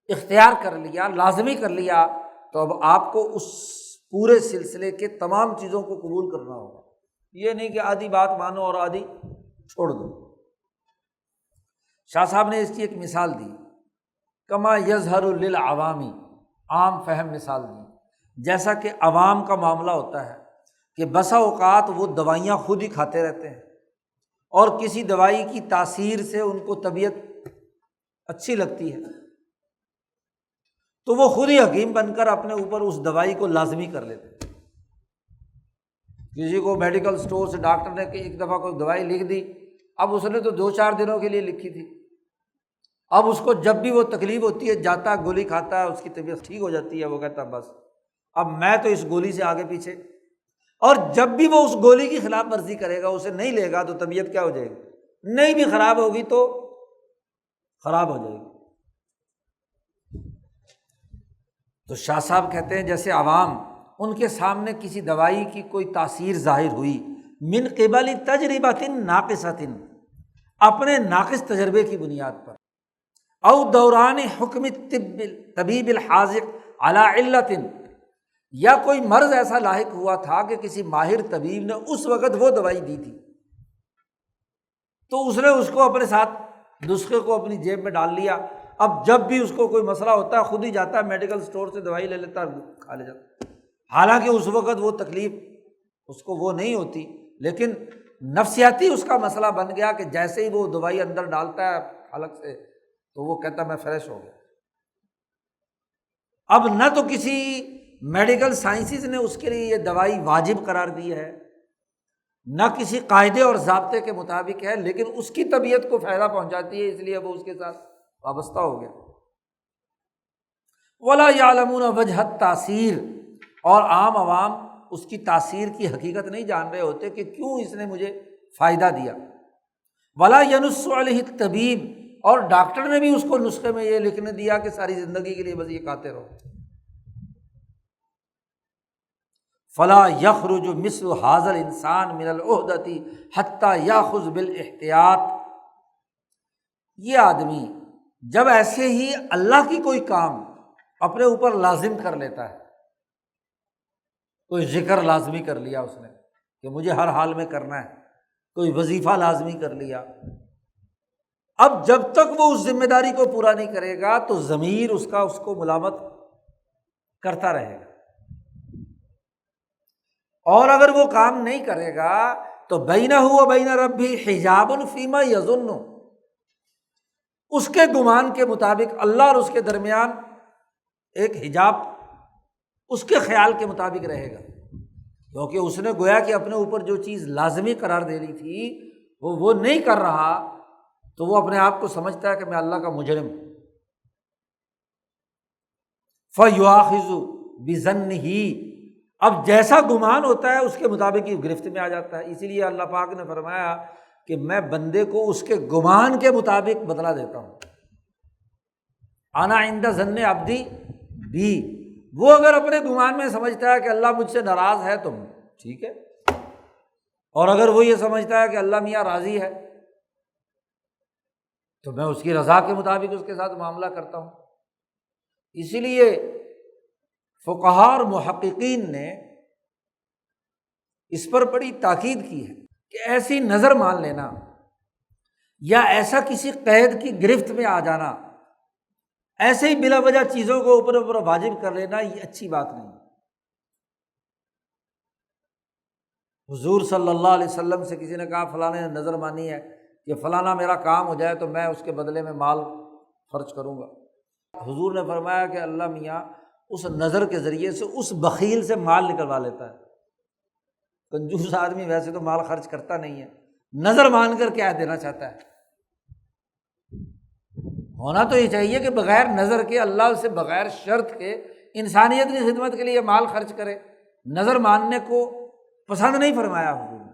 Speaker 1: اختیار کر لیا، لازمی کر لیا، تو اب آپ کو اس پورے سلسلے کے تمام چیزوں کو قبول کرنا ہوگا، یہ نہیں کہ آدھی بات مانو اور آدھی چھوڑ دو۔ شاہ صاحب نے اس کی ایک مثال دی، کما یظہر للعوامی، عام فہم مثال دی، جیسا کہ عوام کا معاملہ ہوتا ہے کہ بسا اوقات وہ دوائیاں خود ہی کھاتے رہتے ہیں اور کسی دوائی کی تاثیر سے ان کو طبیعت اچھی لگتی ہے تو وہ خود ہی حکیم بن کر اپنے اوپر اس دوائی کو لازمی کر لیتے ہیں۔ کسی کو میڈیکل سٹور سے ڈاکٹر نے کہ ایک دفعہ کوئی دوائی لکھ دی، اب اس نے تو 2-4 دنوں کے لیے لکھی تھی، اب اس کو جب بھی وہ تکلیف ہوتی ہے جاتا ہے گولی کھاتا ہے، اس کی طبیعت ٹھیک ہو جاتی ہے، وہ کہتا ہے بس اب میں تو اس گولی سے آگے پیچھے، اور جب بھی وہ اس گولی کی خلاف ورزی کرے گا، اسے نہیں لے گا تو طبیعت کیا ہو جائے گی؟ نہیں بھی خراب ہوگی تو خراب ہو جائے گی۔ تو شاہ صاحب کہتے ہیں جیسے عوام، ان کے سامنے کسی دوائی کی کوئی تاثیر ظاہر ہوئی، من قبل تجربۃ ناقصۃ، اپنے ناقص تجربے کی بنیاد پر، او دوران حکم طبیب الحاذق علی علت، یا کوئی مرض ایسا لاحق ہوا تھا کہ کسی ماہر طبیب نے اس وقت وہ دوائی دی تھی، تو اس نے اس کو اپنے ساتھ نسخے کو اپنی جیب میں ڈال لیا، اب جب بھی اس کو کوئی مسئلہ ہوتا ہے خود ہی جاتا ہے میڈیکل سٹور سے دوائی لے لیتا ہے، کھا لے جاتا ہے، حالانکہ اس وقت وہ تکلیف اس کو وہ نہیں ہوتی، لیکن نفسیاتی اس کا مسئلہ بن گیا کہ جیسے ہی وہ دوائی اندر ڈالتا ہے حلق سے تو وہ کہتا ہے میں فریش ہو گیا۔ اب نہ تو کسی میڈیکل سائنسز نے اس کے لیے یہ دوائی واجب قرار دی ہے، نہ کسی قاعدے اور ضابطے کے مطابق ہے، لیکن اس کی طبیعت کو فائدہ پہنچاتی ہے، اس لیے وہ اس کے ساتھ وابستہ ہو گیا۔ ولا یعلمون وجہ التاثیر، اور عام عوام اس کی تاثیر کی حقیقت نہیں جان رہے ہوتے کہ کیوں اس نے مجھے فائدہ دیا۔ ولا ینص علیہ الطبیب، اور ڈاکٹر نے بھی اس کو نسخے میں یہ لکھنے دیا کہ ساری زندگی کے لیے بس یہ کھاتے رہو۔ فلا یخرج مثل ھذا الانسان من العہدۃ حتی یاخذ بالاحتیاط، یہ آدمی جب ایسے ہی اللہ کی کوئی کام اپنے اوپر لازم کر لیتا ہے، کوئی ذکر لازمی کر لیا اس نے کہ مجھے ہر حال میں کرنا ہے، کوئی وظیفہ لازمی کر لیا، اب جب تک وہ اس ذمہ داری کو پورا نہیں کرے گا تو ضمیر اس کو ملامت کرتا رہے گا، اور اگر وہ کام نہیں کرے گا تو بینہ و بین ربہ حجاب فیما یظن، اس کے گمان کے مطابق اللہ اور اس کے درمیان ایک حجاب اس کے خیال کے مطابق رہے گا، کیونکہ اس نے گویا کہ اپنے اوپر جو چیز لازمی قرار دے رہی تھی وہ نہیں کر رہا، تو وہ اپنے آپ کو سمجھتا ہے کہ میں اللہ کا مجرم ہوں۔ فَيُؤَاخِذُ بِظَنِّهِ، اب جیسا گمان ہوتا ہے اس کے مطابق ہی گرفت میں آ جاتا ہے، اسی لیے اللہ پاک نے فرمایا کہ میں بندے کو اس کے گمان کے مطابق بدلہ دیتا ہوں۔ انا عند ظن عبدی بی، وہ اگر اپنے گمان میں سمجھتا ہے کہ اللہ مجھ سے ناراض ہے تو ٹھیک ہے، اور اگر وہ یہ سمجھتا ہے کہ اللہ میاں راضی ہے تو میں اس کی رضا کے مطابق اس کے ساتھ معاملہ کرتا ہوں۔ اسی لیے فقہاء اور محققین نے اس پر بڑی تاکید کی ہے کہ ایسی نظر مان لینا یا ایسا کسی قید کی گرفت میں آ جانا، ایسے ہی بلا وجہ چیزوں کو اوپر واجب کر لینا، یہ اچھی بات نہیں۔ حضور صلی اللہ علیہ وسلم سے کسی نے کہا فلانے نے نظر مانی ہے کہ فلانا میرا کام ہو جائے تو میں اس کے بدلے میں مال خرچ کروں گا۔ حضور نے فرمایا کہ اللہ میاں اس نظر کے ذریعے سے اس بخیل سے مال نکلوا لیتا ہے۔ کنجوس آدمی ویسے تو مال خرچ کرتا نہیں ہے، نظر مان کر کیا دینا چاہتا ہے۔ ہونا تو یہ چاہیے کہ بغیر نظر کے، اللہ سے بغیر شرط کے انسانیت کی خدمت کے لیے مال خرچ کرے۔ نظر ماننے کو پسند نہیں فرمایا حضور نے۔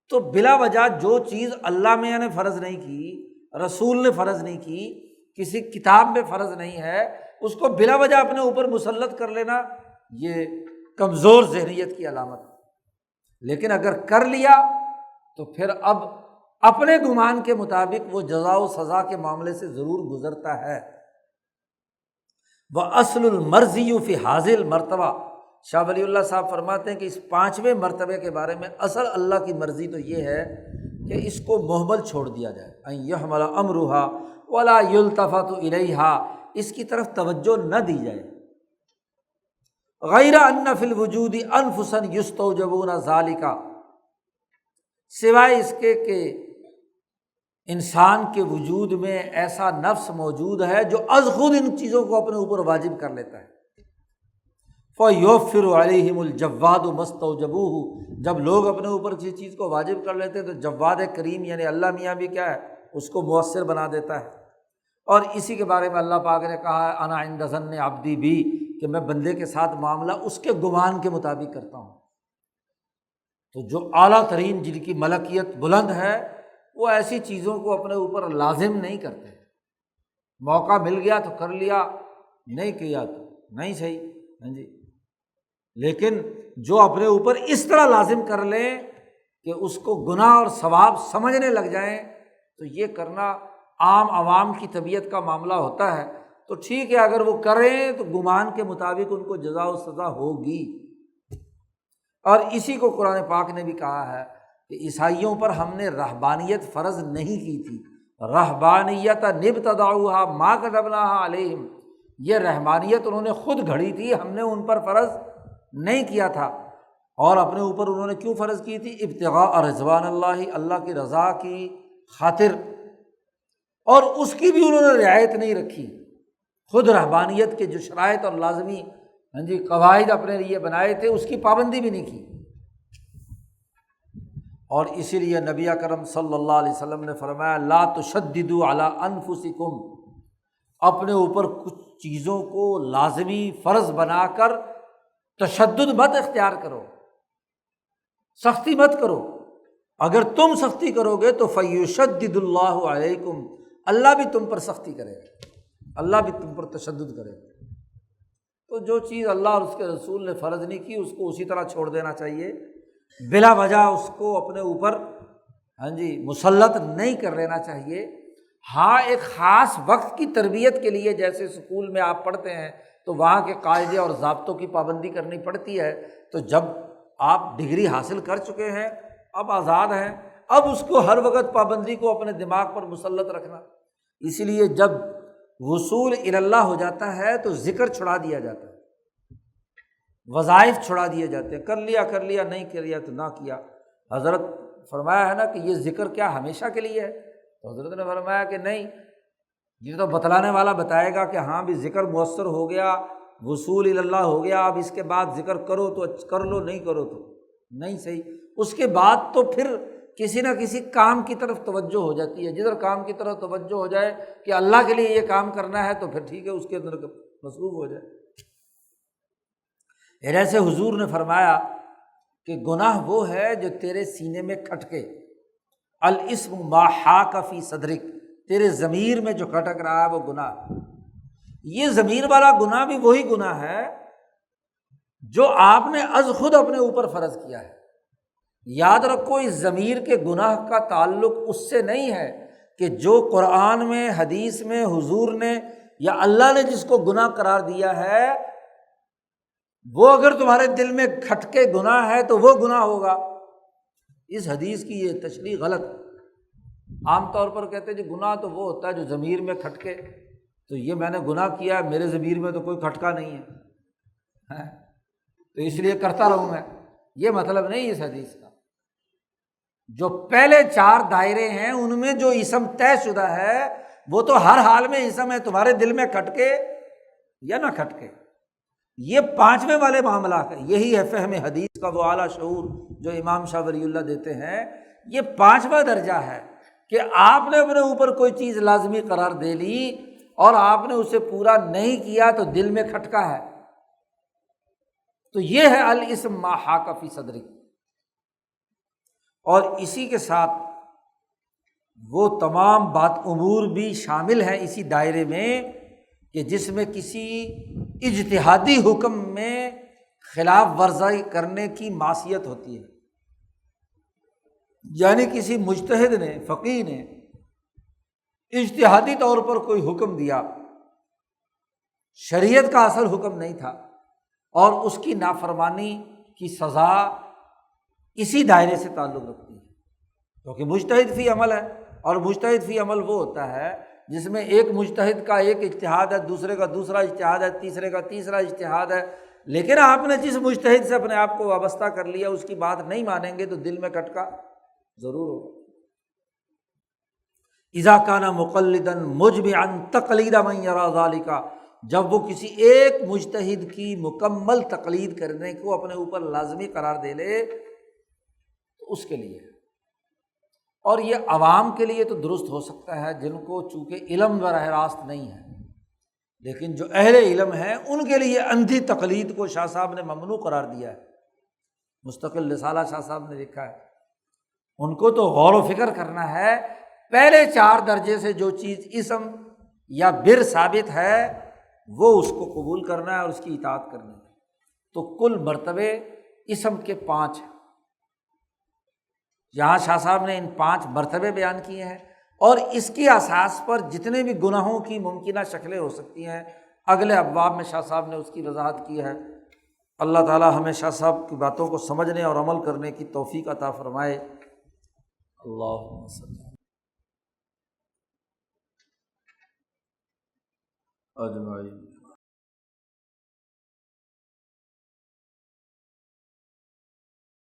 Speaker 1: تو بلا وجہ جو چیز اللہ میاں نے فرض نہیں کی، رسول نے فرض نہیں کی، کسی کتاب میں فرض نہیں ہے، اس کو بلا وجہ اپنے اوپر مسلط کر لینا یہ کمزور ذہنیت کی علامت ہے۔ لیکن اگر کر لیا تو پھر اب اپنے گمان کے مطابق وہ جزا و سزا کے معاملے سے ضرور گزرتا ہے۔ وَأَصْلُ الْمَرْضِيُّ فِي هَذِهِ الْمَرْتَبَةِ، شاہ ولی اللہ صاحب فرماتے ہیں کہ اس 5ویں مرتبے کے بارے میں اصل اللہ کی مرضی تو یہ ہے کہ اس کو مہمل چھوڑ دیا جائے، أَن يَحْمَلَ أَمْرُهَا وَلَا يُلْتَفَتُ إِلَيْهَا، اس کی طرف توجہ نہ دی جائے۔ غیر ان فی الوجود انفسا یستوجبون ذالک، سوائے اس کے کہ انسان کے وجود میں ایسا نفس موجود ہے جو از خود ان چیزوں کو اپنے اوپر واجب کر لیتا ہے۔ فَيُوَفِّرُ عَلَيْهِمُ الْجَوَّادُ مَا اسْتَوْجَبُوهُ، جب لوگ اپنے اوپر کسی چیز کو واجب کر لیتے ہیں تو جواد کریم یعنی اللہ میاں بھی کیا ہے، اس کو مؤثر بنا دیتا ہے۔ اور اسی کے بارے میں اللہ پاک نے کہا ہے انا عند ظن عبدی بی، کہ میں بندے کے ساتھ معاملہ اس کے گمان کے مطابق کرتا ہوں۔ تو جو اعلیٰ ترین جن کی ملکیت بلند ہے وہ ایسی چیزوں کو اپنے اوپر لازم نہیں کرتے۔ موقع مل گیا تو کر لیا، نہیں کیا تو نہیں صحیح، ہاں جی۔ لیکن جو اپنے اوپر اس طرح لازم کر لیں کہ اس کو گناہ اور ثواب سمجھنے لگ جائیں، تو یہ کرنا عام عوام کی طبیعت کا معاملہ ہوتا ہے۔ تو ٹھیک ہے، اگر وہ کریں تو گمان کے مطابق ان کو جزا و سزا ہوگی۔ اور اسی کو قرآن پاک نے بھی کہا ہے کہ عیسائیوں پر ہم نے رہبانیت فرض نہیں کی تھی، رہبانیت نبتدعوہا ما کتبناہا علیہم، یہ رہبانیت انہوں نے خود گھڑی تھی، ہم نے ان پر فرض نہیں کیا تھا۔ اور اپنے اوپر انہوں نے کیوں فرض کی تھی؟ ابتغاء رضوان اللہ، اللہ کی رضا کی خاطر، اور اس کی بھی انہوں نے رعایت نہیں رکھی۔ خود رہبانیت کے جو شرائط اور لازمی قواعد اپنے لیے بنائے تھے اس کی پابندی بھی نہیں کی۔ اور اسی لیے نبی اکرم صلی اللہ علیہ وسلم نے فرمایا لا تشددوا علی انفسکم، اپنے اوپر کچھ چیزوں کو لازمی فرض بنا کر تشدد مت اختیار کرو، سختی مت کرو۔ اگر تم سختی کرو گے تو فیشدد اللہ علیکم، اللہ بھی تم پر سختی کرے گا، اللہ بھی تم پر تشدد کرے گا۔ تو جو چیز اللہ اور اس کے رسول نے فرض نہیں کی اس کو اسی طرح چھوڑ دینا چاہیے، بلا وجہ اس کو اپنے اوپر مسلط نہیں کر لینا چاہیے۔ ہاں، ایک خاص وقت کی تربیت کے لیے جیسے اسکول میں آپ پڑھتے ہیں تو وہاں کے قاعدے اور ضابطوں کی پابندی کرنی پڑتی ہے، تو جب آپ ڈگری حاصل کر چکے ہیں، اب آزاد ہیں، اب اس کو ہر وقت پابندی کو اپنے دماغ پر مسلط رکھنا۔ اسی لیے جب وصول اللہ ہو جاتا ہے تو ذکر چھڑا دیا جاتا ہے، وظائف چھڑا دیے جاتے ہیں، کر لیا نہیں کیا تو نہ کیا۔ حضرت فرمایا ہے نا کہ یہ ذکر کیا ہمیشہ کے لیے ہے؟ تو حضرت نے فرمایا کہ نہیں، یہ تو بتلانے والا بتائے گا کہ ہاں بھی ذکر مؤثر ہو گیا، وصول اللہ ہو گیا، اب اس کے بعد ذکر کرو تو کر لو، نہیں کرو تو نہیں صحیح۔ اس کے بعد تو پھر کسی نہ کسی کام کی طرف توجہ ہو جاتی ہے، جدھر کام کی طرف توجہ ہو جائے کہ اللہ کے لیے یہ کام کرنا ہے تو پھر ٹھیک ہے، اس کے اندر مصروف ہو جائے۔ ایسے حضور نے فرمایا کہ گناہ وہ ہے جو تیرے سینے میں کھٹکے، الاسم ما حاک فی صدرک، تیرے ضمیر میں جو کھٹک رہا ہے وہ گناہ۔ یہ ضمیر والا گناہ بھی وہی گناہ ہے جو آپ نے از خود اپنے اوپر فرض کیا ہے۔ یاد رکھو، اس ضمیر کے گناہ کا تعلق اس سے نہیں ہے کہ جو قرآن میں، حدیث میں حضور نے یا اللہ نے جس کو گناہ قرار دیا ہے وہ اگر تمہارے دل میں کھٹکے گناہ ہے تو وہ گناہ ہوگا۔ اس حدیث کی یہ تشریح غلط ہے۔ عام طور پر کہتے ہیں جی گناہ تو وہ ہوتا ہے جو ضمیر میں کھٹکے، تو یہ میں نے گناہ کیا، میرے ضمیر میں تو کوئی کھٹکا نہیں ہے تو اس لیے کرتا رہوں میں، یہ مطلب نہیں اس حدیث کا۔ جو پہلے 4 دائرے ہیں ان میں جو اسم طے شدہ ہے وہ تو ہر حال میں اسم ہے، تمہارے دل میں کھٹکے یا نہ کھٹکے۔ یہ 5ویں والے معاملات ہیں، یہی ہے فہم حدیث کا وہ اعلیٰ شعور جو امام شاہ ولی اللہ دیتے ہیں۔ یہ 5واں درجہ ہے کہ آپ نے اپنے اوپر کوئی چیز لازمی قرار دے لی اور آپ نے اسے پورا نہیں کیا تو دل میں کھٹکا ہے، تو یہ ہے الاسم ما حاک فی صدرک۔ اور اسی کے ساتھ وہ تمام بات امور بھی شامل ہیں اسی دائرے میں کہ جس میں کسی اجتہادی حکم میں خلاف ورزی کرنے کی معصیت ہوتی ہے، یعنی کسی مجتہد نے، فقیہ نے اجتہادی طور پر کوئی حکم دیا، شریعت کا اصل حکم نہیں تھا، اور اس کی نافرمانی کی سزا اسی دائرے سے تعلق رکھتی ہے، کیونکہ مجتہد فی عمل ہے، اور مجتہد فی عمل وہ ہوتا ہے جس میں ایک مجتہد کا ایک اجتہاد ہے، دوسرے کا دوسرا اجتہاد ہے، تیسرے کا تیسرا اجتہاد ہے، لیکن آپ نے جس مجتہد سے اپنے آپ کو وابستہ کر لیا اس کی بات نہیں مانیں گے تو دل میں کھٹکا ضرور ہوگا۔ اذا کان مقلدا مجمعا تقلید من یری ذلک، جب وہ کسی ایک مجتہد کی مکمل تقلید کرنے کو اپنے اوپر لازمی قرار دے لے تو اس کے لیے، اور یہ عوام کے لیے تو درست ہو سکتا ہے جن کو چونکہ علم براہ راست نہیں ہے، لیکن جو اہل علم ہیں ان کے لیے اندھی تقلید کو شاہ صاحب نے ممنوع قرار دیا ہے، مستقل رسالہ شاہ صاحب نے لکھا ہے۔ ان کو تو غور و فکر کرنا ہے، پہلے 4 درجے سے جو چیز اسم یا بر ثابت ہے وہ اس کو قبول کرنا ہے اور اس کی اطاعت کرنی ہے۔ تو کل مرتبے اسم کے 5 ہیں، یہاں شاہ صاحب نے ان 5 مرتبے بیان کیے ہیں، اور اس کی اساس پر جتنے بھی گناہوں کی ممکنہ شکلیں ہو سکتی ہیں اگلے ابواب میں شاہ صاحب نے اس کی وضاحت کی ہے۔ اللہ تعالی ہمیں شاہ صاحب کی باتوں کو سمجھنے اور عمل کرنے کی توفیق عطا فرمائے۔ اللہم صلی اجمعین۔